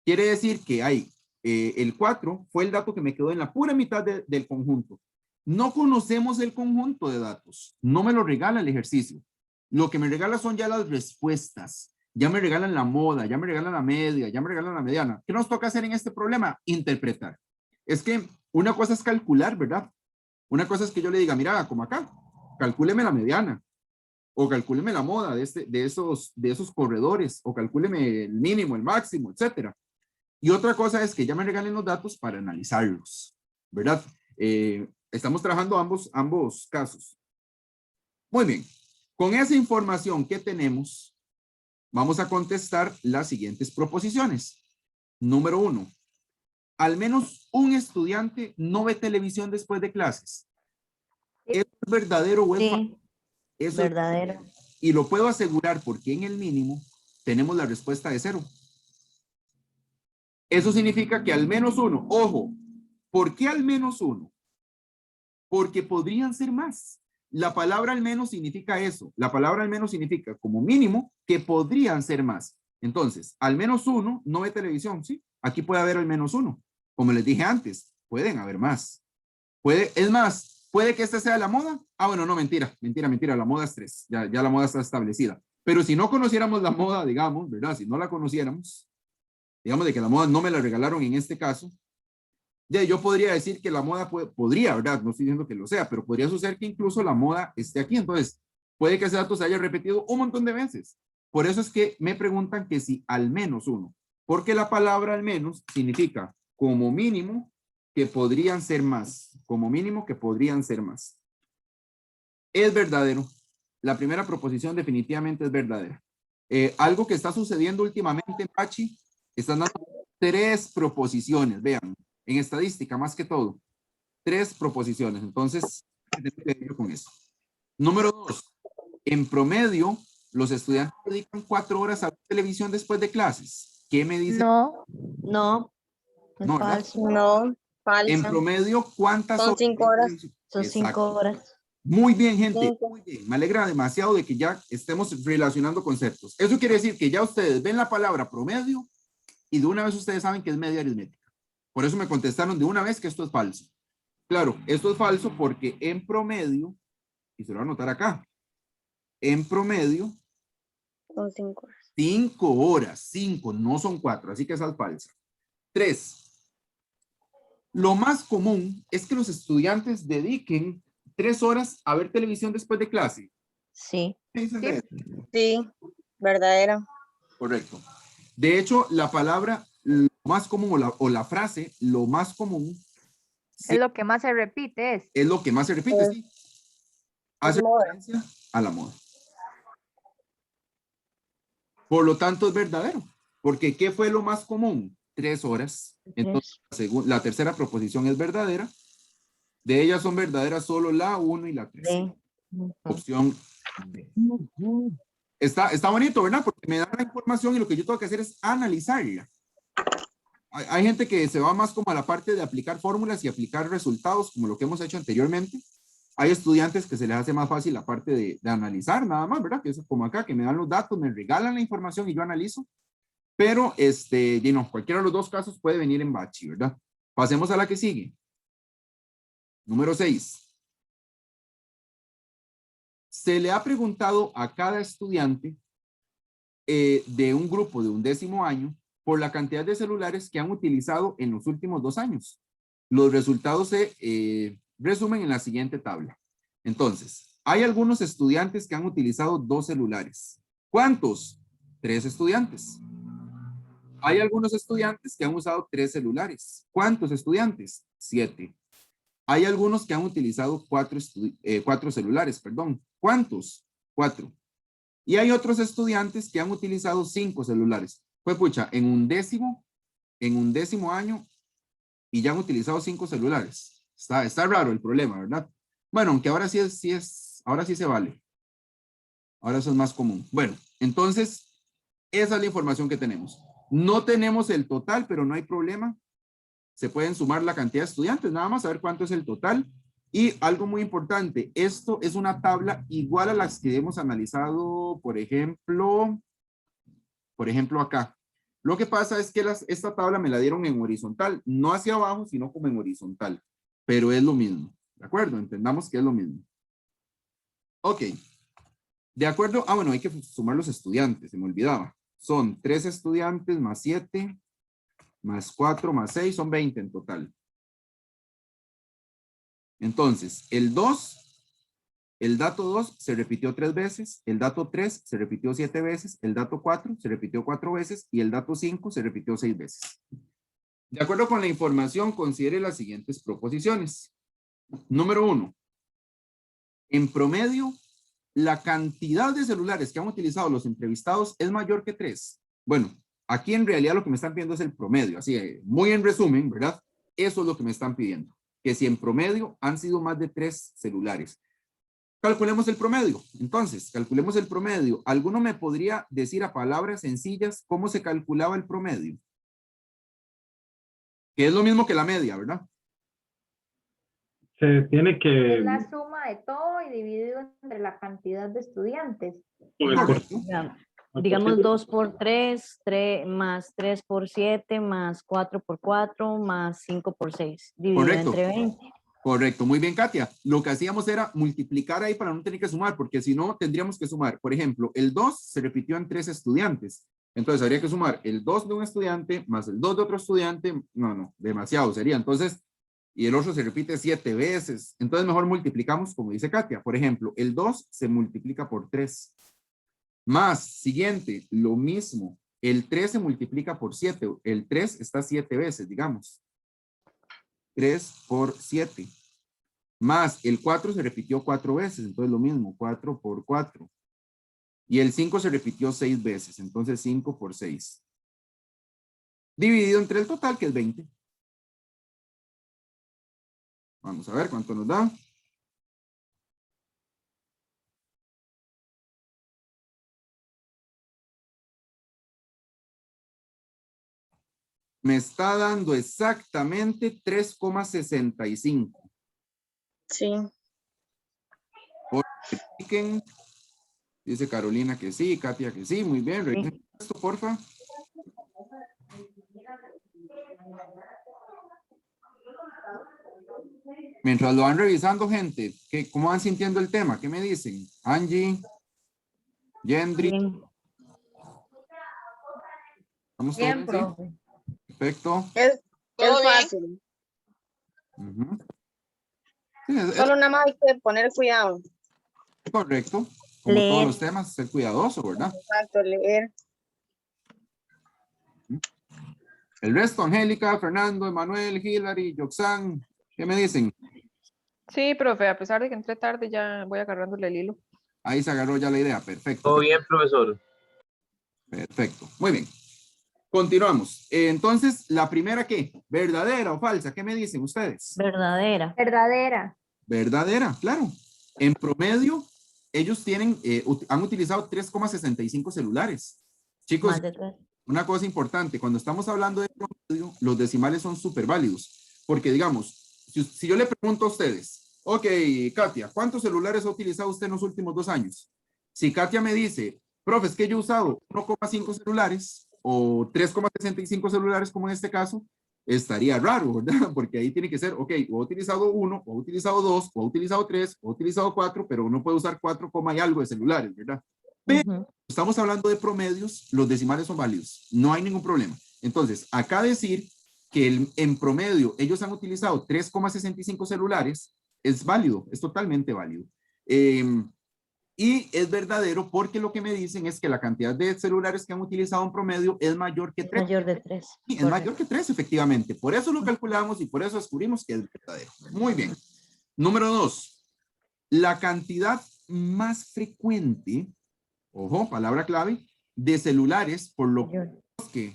Quiere decir que hay el 4 fue el dato que me quedó en la pura mitad del conjunto. No conocemos el conjunto de datos. No me lo regala el ejercicio. Lo que me regala son ya las respuestas. Ya me regalan la moda, ya me regalan la media, ya me regalan la mediana. ¿Qué nos toca hacer en este problema? Interpretar. Es que una cosa es calcular, ¿verdad? Una cosa es que yo le diga, mira, como acá, calcúleme la mediana. O calcúleme la moda de esos corredores, o calcúleme el mínimo, el máximo, etcétera. Y otra cosa es que ya me regalen los datos para analizarlos, ¿verdad? Estamos trabajando ambos casos. Muy bien, con esa información que tenemos, vamos a contestar las siguientes proposiciones. Número 1, al menos un estudiante no ve televisión después de clases. ¿Es verdadero o es falso? Eso verdadero. Y lo puedo asegurar porque en el mínimo tenemos la respuesta de 0. Eso significa que al menos uno, ojo, ¿por qué al menos uno? Porque podrían ser más. La palabra al menos significa eso. La palabra al menos significa como mínimo que podrían ser más. Entonces, al menos uno no ve televisión, ¿sí? Aquí puede haber al menos uno. Como les dije antes, pueden haber más. Es más, ¿puede que esta sea la moda? Ah, bueno, no, mentira. La moda es 3. Ya la moda está establecida. Pero si no conociéramos la moda, digamos, ¿verdad? Si no la conociéramos, digamos de que la moda no me la regalaron en este caso, ya yo podría decir que la moda podría, ¿verdad? No estoy diciendo que lo sea, pero podría suceder que incluso la moda esté aquí. Entonces, puede que ese dato se haya repetido un montón de veces. Por eso es que me preguntan que si al menos uno, porque la palabra al menos significa como mínimo que podrían ser más, como mínimo que podrían ser más. Es verdadero. La primera proposición definitivamente es verdadera. Algo que está sucediendo últimamente, Pachi, están dando 3 proposiciones, vean, en estadística más que todo, 3 proposiciones. Entonces, con eso. Número 2, en promedio, los estudiantes dedican 4 horas a ver televisión después de clases. ¿Qué me dice? No, es No, ¿verdad? falso. No, falso. En promedio, ¿cuántas Son 5 horas. Son 5 Exacto. horas. Muy bien, gente. 5. Muy bien. Me alegra demasiado de que ya estemos relacionando conceptos. Eso quiere decir que ya ustedes ven la palabra promedio y de una vez ustedes saben que es media aritmética. Por eso me contestaron de una vez que esto es falso. Claro, esto es falso porque en promedio, y se lo voy a anotar acá, en promedio, Son 5 horas. 5 horas, 5, no son 4, así que esa es falsa. 3. Lo más común es que los estudiantes dediquen 3 horas a ver televisión después de clase. Sí. Sí, verdadera. Correcto. De hecho, la palabra lo más común o la frase lo más común Es lo que más se repite. es lo que más se repite, sí. Hace referencia a la moda. Por lo tanto, es verdadero. Porque ¿qué fue lo más común? 3 horas. Entonces, la tercera proposición es verdadera. De ellas son verdaderas solo la 1 y la 3. D. Opción D. Está bonito, ¿verdad? Porque me da la información y lo que yo tengo que hacer es analizarla. Hay gente que se va más como a la parte de aplicar fórmulas y aplicar resultados, como lo que hemos hecho anteriormente. Hay estudiantes que se les hace más fácil la parte de analizar nada más, ¿verdad? Que es como acá, que me dan los datos, me regalan la información y yo analizo. Pero, cualquiera de los dos casos puede venir en bachi, ¿verdad? Pasemos a la que sigue. Número 6. Se le ha preguntado a cada estudiante de un grupo de 11º año por la cantidad de celulares que han utilizado en los últimos 2 años. Los resultados se resumen en la siguiente tabla. Entonces, hay algunos estudiantes que han utilizado 2 celulares. ¿Cuántos? 3 estudiantes. Hay algunos estudiantes que han usado 3 celulares. ¿Cuántos estudiantes? 7. Hay algunos que han utilizado 4 celulares, perdón. ¿Cuántos? 4. Y hay otros estudiantes que han utilizado 5 celulares. Pues pucha, en un décimo año y ya han utilizado 5 celulares. Está raro el problema, ¿verdad? Bueno, aunque ahora ahora sí se vale. Ahora eso es más común. Bueno, entonces, esa es la información que tenemos. No tenemos el total, pero no hay problema. Se pueden sumar la cantidad de estudiantes, nada más a ver cuánto es el total. Y algo muy importante, esto es una tabla igual a las que hemos analizado, por ejemplo acá. Lo que pasa es que esta tabla me la dieron en horizontal, no hacia abajo, sino como en horizontal, pero es lo mismo, ¿de acuerdo? Entendamos que es lo mismo. Ok, de acuerdo, bueno, hay que sumar los estudiantes, se me olvidaba. Son 3 estudiantes más 7, más 4, más 6, son 20 en total. Entonces, el dato 2 se repitió 3 veces, el dato 3 se repitió 7 veces, el dato 4 se repitió 4 veces y el dato 5 se repitió 6 veces. De acuerdo con la información, considere las siguientes proposiciones. Número 1. En promedio, la cantidad de celulares que han utilizado los entrevistados es mayor que 3. Bueno, aquí en realidad lo que me están pidiendo es el promedio, así muy en resumen, ¿verdad? Eso es lo que me están pidiendo, que si en promedio han sido más de 3 celulares. Calculemos el promedio. Entonces, calculemos el promedio. ¿Alguno me podría decir a palabras sencillas cómo se calculaba el promedio? Que es lo mismo que la media, ¿verdad? Se tiene que... Es la suma de todo y dividido entre la cantidad de estudiantes. Correcto. Digamos 2 por 3, más 3 por 7, más 4 por 4, más 5 por 6. Dividido Correcto. entre 20. Correcto, muy bien, Katia. Lo que hacíamos era multiplicar ahí para no tener que sumar, porque si no, tendríamos que sumar. Por ejemplo, el 2 se repitió en 3 estudiantes. Entonces, habría que sumar el 2 de un estudiante más el 2 de otro estudiante. No, demasiado sería. Entonces, y el otro se repite 7 veces. Entonces, mejor multiplicamos, como dice Katia. Por ejemplo, el 2 se multiplica por 3. Más, siguiente, lo mismo. El 3 se multiplica por 7. El 3 está 7 veces, digamos. 3 por 7. Más el 4 se repitió 4 veces, entonces lo mismo, 4 por 4. Y el 5 se repitió 6 veces, entonces 5 por 6. Dividido entre el total, que es 20. Vamos a ver cuánto nos da. Me está dando exactamente 3,65. Sí. Verifiquen. Dice Carolina que sí, Katia que sí, muy bien. Revisen esto, porfa. Mientras lo van revisando, gente, ¿cómo van sintiendo el tema? ¿Qué me dicen? Angie, Yendri. ¿Estamos Bien, todos? profe. Perfecto. Es fácil. Sí, Solo nada más hay que poner cuidado. correcto. Como Leer. todos los temas, ser cuidadoso, ¿verdad? Exacto, leer. El resto, Angélica, Fernando, Emanuel, Hilary, Yoxan, ¿qué me dicen? Sí, profe, a pesar de que entré tarde, ya voy agarrándole el hilo. Ahí se agarró ya la idea, perfecto. Todo bien, profesor. Perfecto, muy bien. Continuamos. Entonces, la primera, ¿qué? ¿Verdadera o falsa? ¿Qué me dicen ustedes? Verdadera. Verdadera. Verdadera, claro. En promedio, ellos han utilizado 3,65 celulares. Chicos, Más de 3. una cosa importante, cuando estamos hablando de promedio, los decimales son súper válidos. Porque, digamos, si yo le pregunto a ustedes, ok, Katia, ¿cuántos celulares ha utilizado usted en los últimos 2 años? Si Katia me dice, profe, es que yo he usado 1,5 celulares o 3,65 celulares, como en este caso, estaría raro, ¿verdad? Porque ahí tiene que ser, ok, o he utilizado 1, o he utilizado 2, o he utilizado 3, o he utilizado 4, pero uno puede usar 4, y algo de celulares, ¿verdad? Pero estamos hablando de promedios, los decimales son válidos, no hay ningún problema. Entonces, acá decir que en promedio ellos han utilizado 3,65 celulares es válido, es totalmente válido. Y es verdadero porque lo que me dicen es que la cantidad de celulares que han utilizado en promedio es mayor que 3. Mayor de 3. Sí, es mayor que 3, efectivamente. Por eso lo calculamos y por eso descubrimos que es verdadero. Muy bien. Número 2. La cantidad más frecuente, ojo, palabra clave, de celulares por lo que...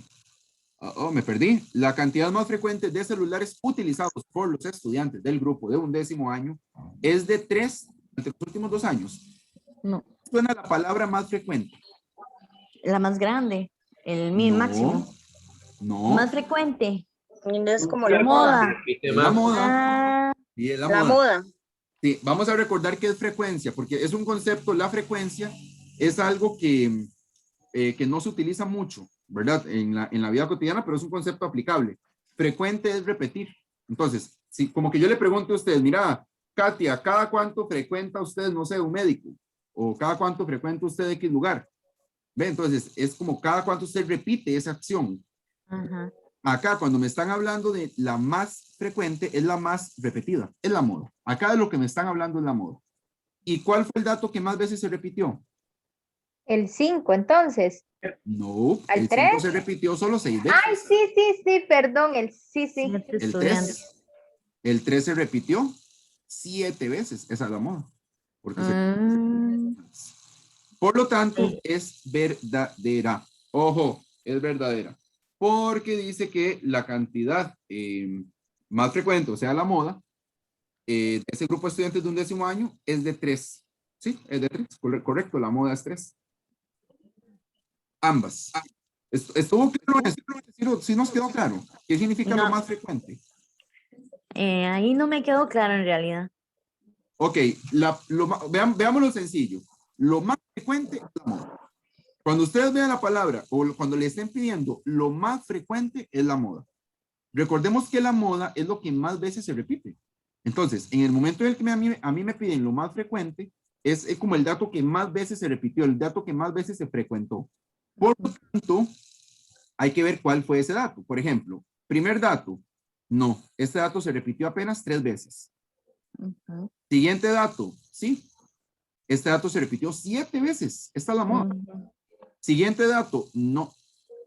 me perdí. La cantidad más frecuente de celulares utilizados por los estudiantes del grupo de 11º año es de 3 entre los últimos 2 años. No. Suena la palabra más frecuente. La más grande, el máximo. No. Más frecuente. Es como la la moda. moda. La moda. Ah, Sí, es La moda. Sí, vamos a recordar qué es frecuencia, porque es un concepto, la frecuencia es algo que no se utiliza mucho, ¿verdad? En la vida cotidiana, pero es un concepto aplicable. Frecuente es repetir. Entonces, si como que yo le pregunto a ustedes, mira, Katia, ¿cada cuánto frecuenta usted, no sé, un médico? O cada cuánto frecuenta usted X lugar. ¿Ve? Entonces, es como cada cuánto usted repite esa acción. ajá. Acá, cuando me están hablando de la más frecuente, es la más repetida, es la moda. Acá de lo que me están hablando es la moda. ¿Y cuál fue el dato que más veces se repitió? El 5, entonces. No, ¿Al el 5 3? se repitió solo 6 veces. Ay, sí, perdón, sí. El 3. El 3 se repitió 7 veces. Esa es la moda. Porque por lo tanto, es verdadera. Ojo, es verdadera. Porque dice que la cantidad más frecuente, o sea, la moda, de ese grupo de estudiantes de 11º año es de 3. Sí, es de 3. Correcto, la moda es 3. Ambas. ¿Estuvo claro? ¿Sí nos quedó claro? ¿Qué significa lo más frecuente? Ahí no me quedó claro en realidad. Ok, veámoslo sencillo. Lo más frecuente es la moda. Cuando ustedes vean la palabra o cuando le estén pidiendo, lo más frecuente es la moda. Recordemos que la moda es lo que más veces se repite. Entonces, en el momento en el que a mí me piden lo más frecuente, es como el dato que más veces se repitió, el dato que más veces se frecuentó. Por lo tanto, hay que ver cuál fue ese dato. Por ejemplo, primer dato, no, este dato se repitió apenas 3 veces. Siguiente dato, sí, este dato se repitió 7 veces. Esta es la moda. Siguiente dato, no,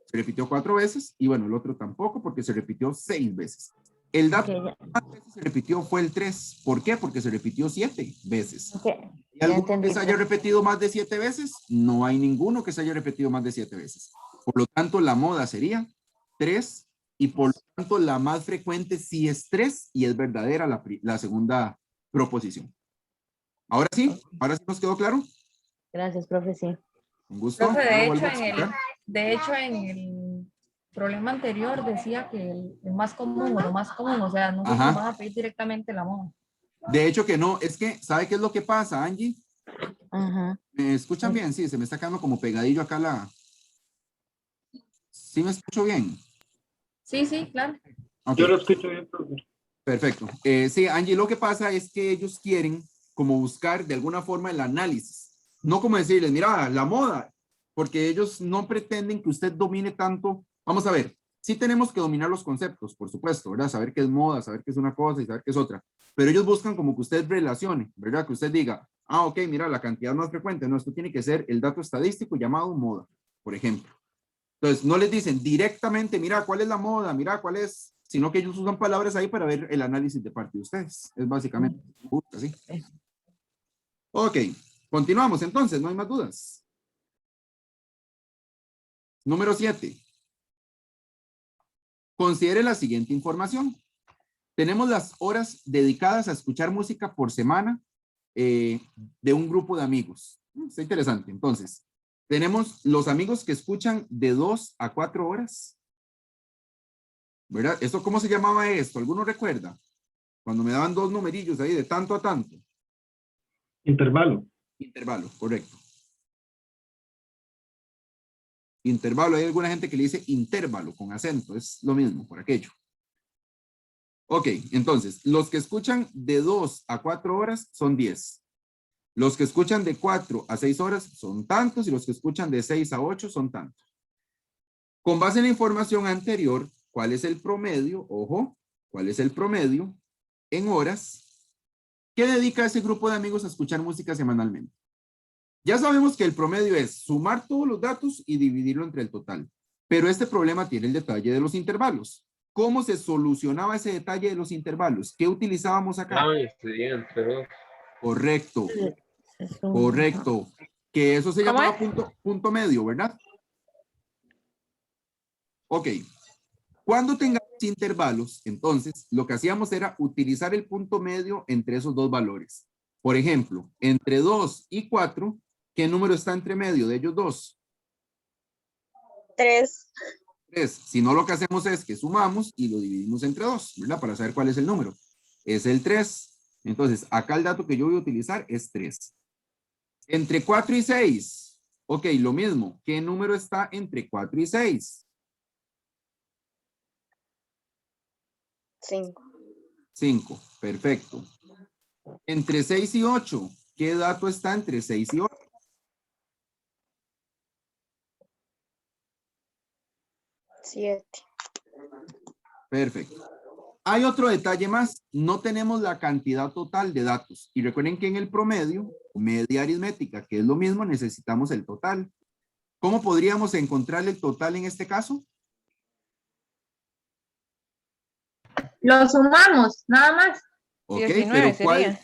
se repitió 4 veces y bueno, el otro tampoco porque se repitió 6 veces. El dato que más veces se repitió fue el 3. ¿Por qué? Porque se repitió 7 veces. ¿Y alguno que se haya repetido más de 7 veces? No hay ninguno que se haya repetido más de 7 veces. Por lo tanto, la moda sería 3 y por lo tanto la más frecuente sí es 3 y es verdadera la segunda proposición. Ahora sí nos quedó claro. Gracias, profe, sí. Un gusto. Profe, ¿No? de hecho, en el problema anterior decía que el más común o lo más común, o sea, no se van a pedir directamente la moda. De hecho que no, es que, ¿sabe qué es lo que pasa, Angie? Ajá. ¿Me escuchan bien? Sí, se me está quedando como pegadillo acá la... ¿Sí me escucho bien? Sí, claro. Okay. Yo lo escucho bien, profesor. Perfecto. Sí, Angie, lo que pasa es que ellos quieren como buscar de alguna forma el análisis. No como decirles, mira, la moda, porque ellos no pretenden que usted domine tanto. Vamos a ver, sí tenemos que dominar los conceptos, por supuesto, ¿verdad? Saber qué es moda, saber qué es una cosa y saber qué es otra. Pero ellos buscan como que usted relacione, ¿verdad? Que usted diga, ok, mira, la cantidad más frecuente, no, esto tiene que ser el dato estadístico llamado moda, por ejemplo. Entonces, no les dicen directamente, mira, ¿cuál es la moda? Mira, ¿cuál es? Sino que ellos usan palabras ahí para ver el análisis de parte de ustedes. Es básicamente así. Ok, continuamos entonces, no hay más dudas. Número 7. Considere la siguiente información. Tenemos las horas dedicadas a escuchar música por semana de un grupo de amigos. Está interesante. Entonces, tenemos los amigos que escuchan de 2 a 4 horas. ¿Verdad? ¿Esto cómo se llamaba esto? ¿Alguno recuerda? Cuando me daban 2 numerillos ahí de tanto a tanto. Intervalo. Intervalo, correcto. Intervalo, hay alguna gente que le dice intervalo con acento, es lo mismo por aquello. Ok, entonces, los que escuchan de 2 a 4 horas son 10. Los que escuchan de 4 a 6 horas son tantos y los que escuchan de 6 a 8 son tantos. Con base en la información anterior, ¿cuál es el promedio? Ojo, ¿cuál es el promedio en horas que dedica ese grupo de amigos a escuchar música semanalmente? Ya sabemos que el promedio es sumar todos los datos y dividirlo entre el total. Pero este problema tiene el detalle de los intervalos. ¿Cómo se solucionaba ese detalle de los intervalos? ¿Qué utilizábamos acá? Entre 2. Correcto. Correcto. Que eso se ¿Cómo llamaba es? punto medio, ¿verdad? Ok. Cuando tengamos intervalos, entonces, lo que hacíamos era utilizar el punto medio entre esos dos valores. Por ejemplo, entre 2 y 4, ¿qué número está entre medio de ellos dos? 3. 3. Si no, lo que hacemos es que sumamos y lo dividimos entre 2, ¿verdad? Para saber cuál es el número. Es el 3. Entonces, acá el dato que yo voy a utilizar es 3. Entre 4 y 6. Ok, lo mismo. ¿Qué número está entre 4 y 6? 5. 5. Perfecto. Entre 6 y 8. ¿Qué dato está entre 6 y 8? 7. Perfecto. Hay otro detalle más. No tenemos la cantidad total de datos. Y recuerden que en el promedio, media aritmética, que es lo mismo, necesitamos el total. ¿Cómo podríamos encontrar el total en este caso? Lo sumamos, nada más. Ok, 19 pero sería.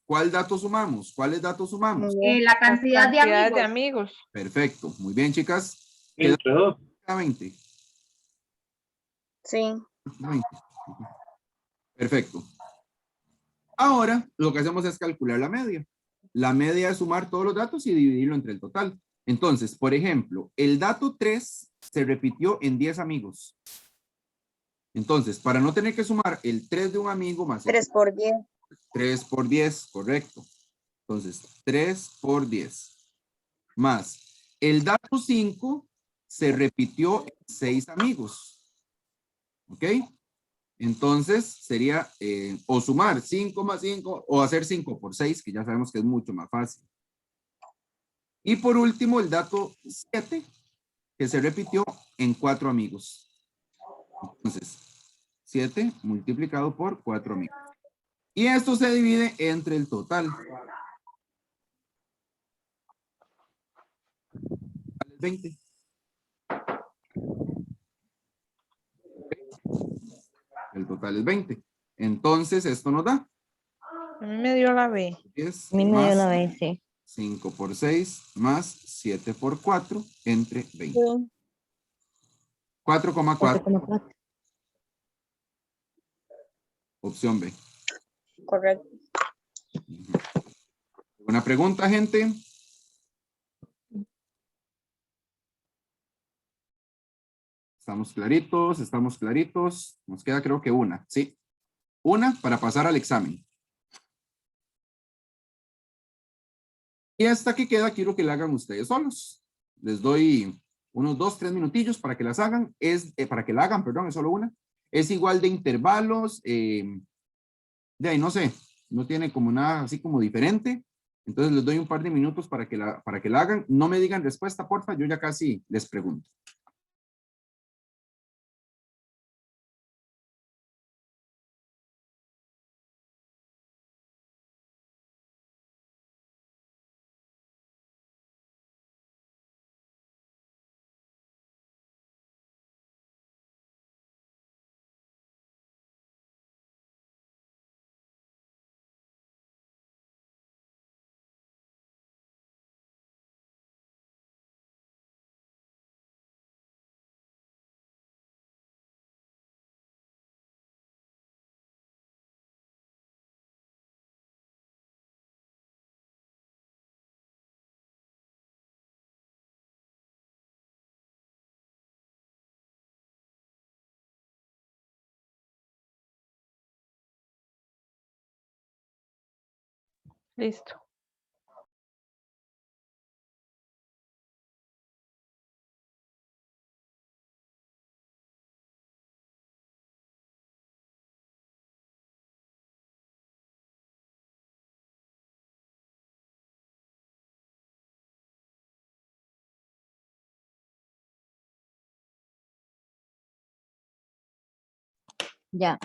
¿cuál dato sumamos? ¿Cuáles datos sumamos? La cantidad de Cantidad de amigos. amigos. Perfecto. Muy bien, chicas. ¿Qué Entre 2. da 20? Sí. 20. Perfecto. Ahora, lo que hacemos es calcular la media. La media es sumar todos los datos y dividirlo entre el total. Entonces, por ejemplo, el dato 3 se repitió en 10 amigos. Entonces, para no tener que sumar el 3 de un amigo más el 3 por 10. 3 por 10, correcto. Entonces, 3 por 10. Más el dato 5 se repitió en 6 amigos. ¿Ok? Entonces, sería o sumar 5 más 5 o hacer 5 por 6, que ya sabemos que es mucho más fácil. Y por último, el dato 7, que se repitió en 4 amigos. Entonces, 7 multiplicado por 4 amigos. Y esto se divide entre el total. 20. El total es 20. Entonces, esto nos da A mí me dio la B. 10 A mí me dio más la B, sí. 5 por 6 más 7 por 4 entre 20. 4,4. 4,4. Opción B. Correcto. ¿Una pregunta, gente? Estamos claritos, estamos claritos. Nos queda creo que una, ¿sí? Una para pasar al examen. Y esta que queda quiero que la hagan ustedes solos. Les doy unos 2, 3 minutillos para que las hagan. Para que la hagan, perdón, es solo una. Es igual de intervalos. De ahí no sé, no tiene como nada así como diferente. Entonces les doy un par de minutos para que la hagan. No me digan respuesta, porfa. Yo ya casi les pregunto. Listo. Ya.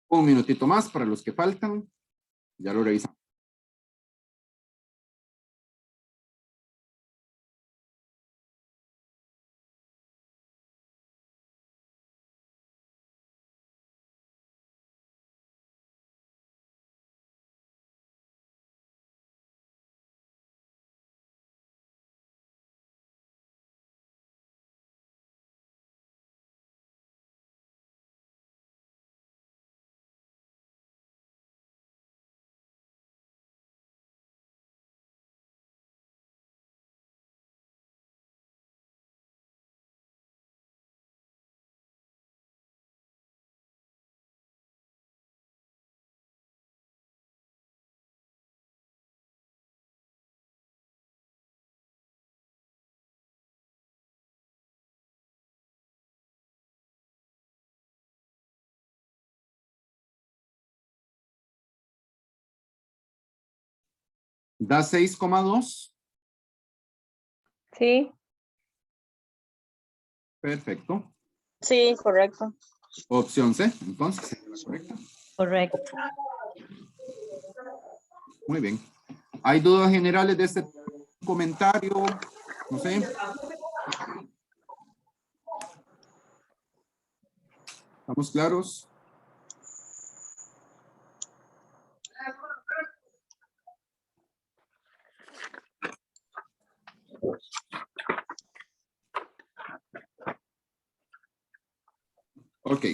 Un minutito más para los que faltan. Ya lo revisamos. Da 6,2. Sí. Perfecto. Sí, correcto. Opción C, entonces, ¿es la correcta? Correcto. Muy bien. ¿Hay dudas generales de este comentario? No sé. ¿Estamos claros? Ok.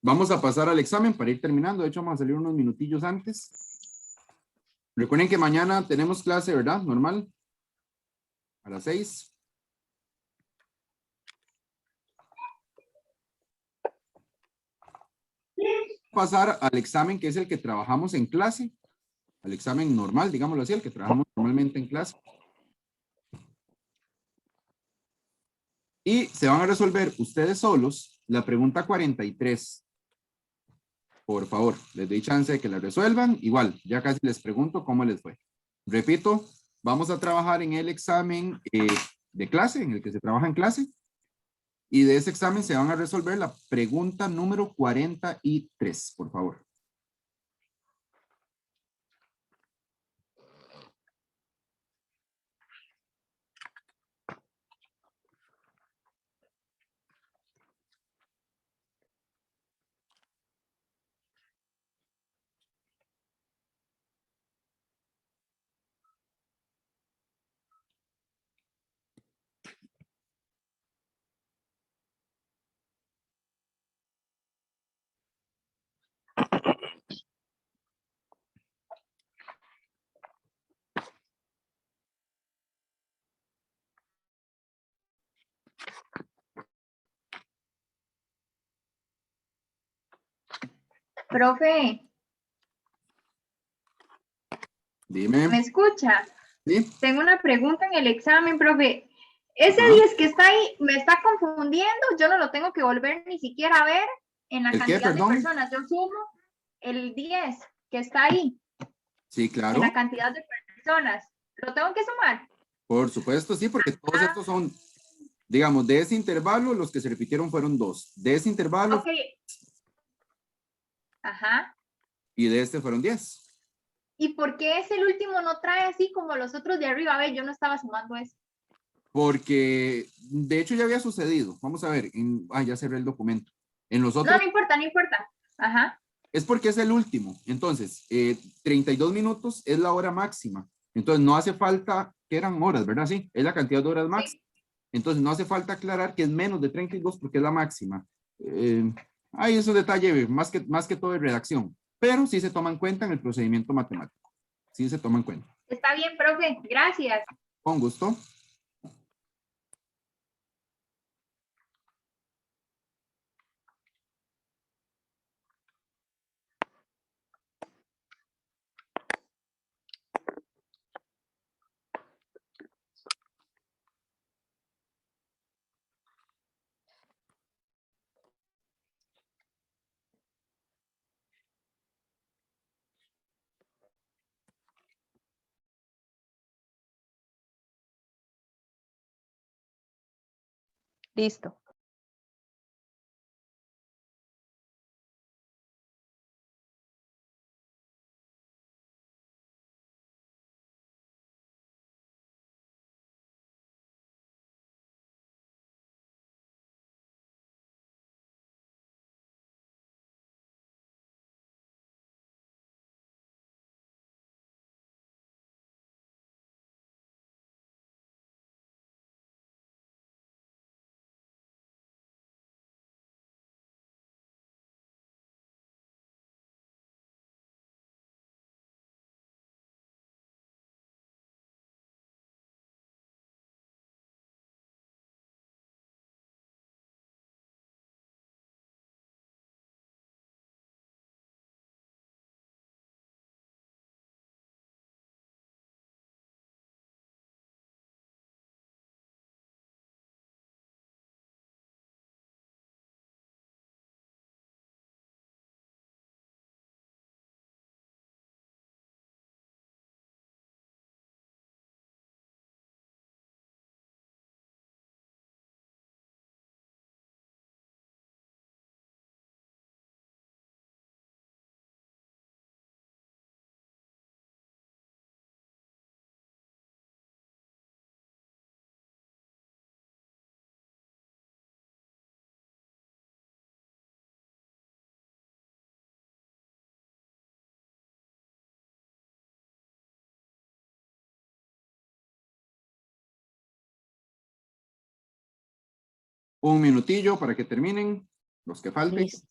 Vamos a pasar al examen para ir terminando. De hecho, vamos a salir unos minutillos antes. Recuerden que mañana tenemos clase, ¿verdad? Normal. A las 6. Pasar al examen que es el que trabajamos en clase. Al examen normal, digámoslo así, el que trabajamos normalmente en clase. Y se van a resolver ustedes solos la pregunta 43. Por favor, les doy chance de que la resuelvan. Igual, ya casi les pregunto cómo les fue. Repito, vamos a trabajar en el examen de clase, en el que se trabaja en clase. Y de ese examen se van a resolver la pregunta número 43, por favor. Profe, Dime. ¿me escucha? Sí. Tengo una pregunta en el examen, profe. Ese Ajá. 10 que está ahí me está confundiendo. Yo no lo tengo que volver ni siquiera a ver en la ¿El qué, cantidad de perdón? personas. Yo sumo el 10 que está ahí Sí, en claro. la cantidad de personas. ¿Lo tengo que sumar? Por supuesto, sí, porque todos estos son, digamos, de ese intervalo, los que se repitieron fueron 2. De ese intervalo Ok. Ajá. y de este fueron 10. ¿Y por qué ese el último no trae así como los otros de arriba? A ver, yo no estaba sumando eso. Porque, de hecho, ya había sucedido. Vamos a ver. Ya cerré el documento. En los otros. No, no importa, no importa. Ajá. Es porque es el último. Entonces, 32 minutos es la hora máxima. Entonces, no hace falta, que eran horas, ¿verdad? Sí, es la cantidad de horas máxima. Entonces, no hace falta aclarar que es menos de 32 porque es la máxima. Ahí es un detalle más que todo de redacción. pero sí se toma en cuenta en el procedimiento matemático. Sí se toma en cuenta. Está bien, profe. Gracias. Con gusto. Listo. Un minutillo para que terminen los que falten. Listo.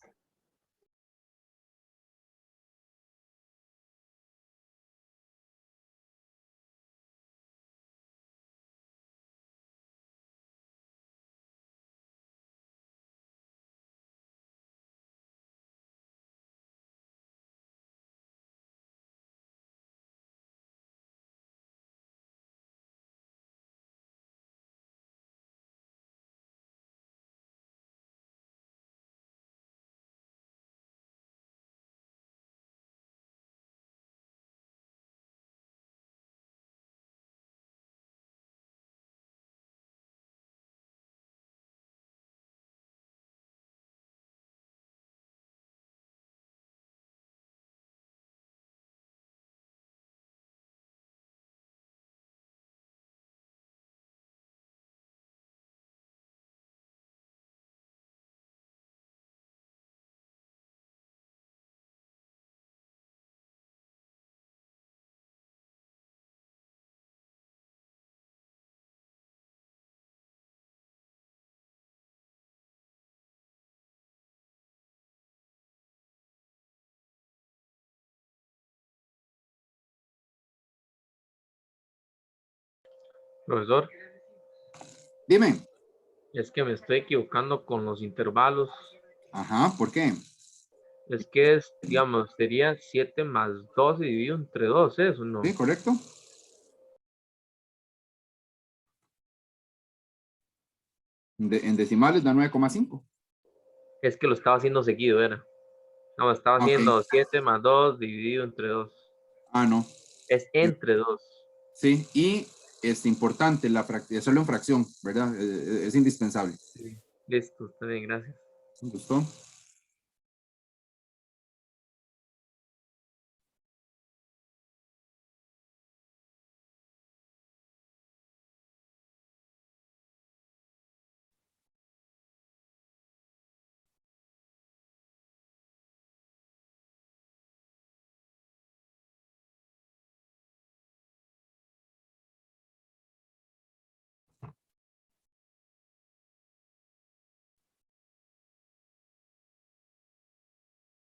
Profesor, Dime. es que me estoy equivocando con los intervalos. Ajá, ¿por qué? Es que es, digamos, sería 7 más 12 dividido entre 2, ¿eso no? Sí, correcto. En decimales da 9,5. Es que lo estaba haciendo seguido, era. No, estaba Ok. haciendo 7 más 2 dividido entre 2. Ah, no. Es entre 2. Sí, y es importante hacerlo en fracción, ¿verdad? Es indispensable. Sí. Listo, está bien, gracias. ¿Me gustó?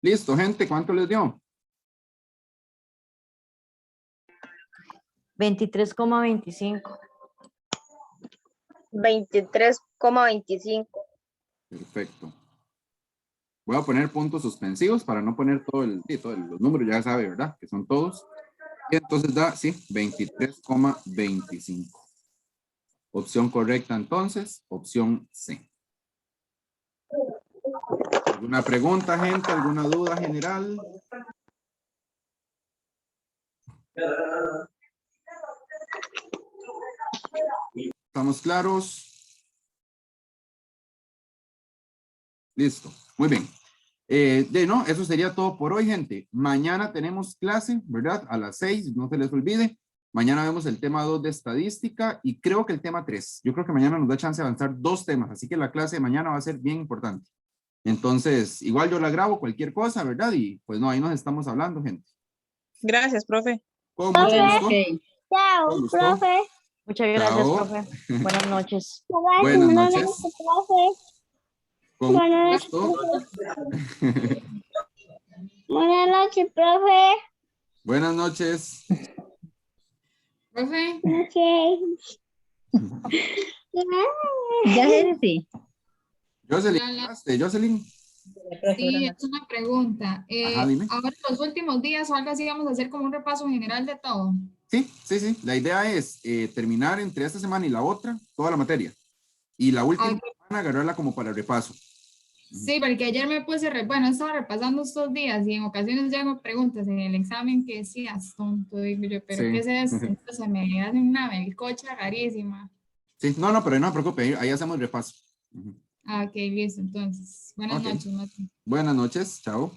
Listo, gente, ¿cuánto les dio? 23,25. 23,25. Perfecto. Voy a poner puntos suspensivos para no poner todos los números, ya sabe, ¿verdad? Que son todos. Y entonces da, sí, 23,25. Opción correcta entonces, opción C. ¿Alguna pregunta, gente? ¿Alguna duda general? ¿Estamos claros? Listo, muy bien. No, eso sería todo por hoy, gente. Mañana tenemos clase, ¿verdad? A las 6, no se les olvide. Mañana vemos el tema 2 de estadística y creo que el tema 3. Yo creo que mañana nos da chance de avanzar 2 temas, así que la clase de mañana va a ser bien importante. Entonces, igual yo la grabo, cualquier cosa, ¿verdad? Y pues no, ahí nos estamos hablando, gente. Gracias, profe. Con mucho gusto. Chao, Con gusto. profe. Muchas gracias, Chao. profe. Buenas noches. Buenas noches. Profe. Con Buenas gusto. Buenas noches, profe. Buenas noches. Profe, Ya, Genesis. Jocelyn, Hola. ¿hablaste? Jocelyn. sí, es una pregunta. Ajá, dime. Ahora los últimos días o algo así vamos a hacer como un repaso general de todo. Sí. La idea es terminar entre esta semana y la otra toda la materia. Y la última Ok. semana agarrarla como para repaso. Sí, porque ayer me puse, bueno, estaba repasando estos días y en ocasiones ya hago preguntas en el examen que decías, tonto, digo yo, pero Sí. ¿qué es esto? Entonces se me hace una melcocha rarísima. Sí, no, pero no se preocupe, ahí hacemos repaso. Ujú. Ah, ok, listo, entonces. Buenas Ok. noches, Mati. Buenas noches, chao.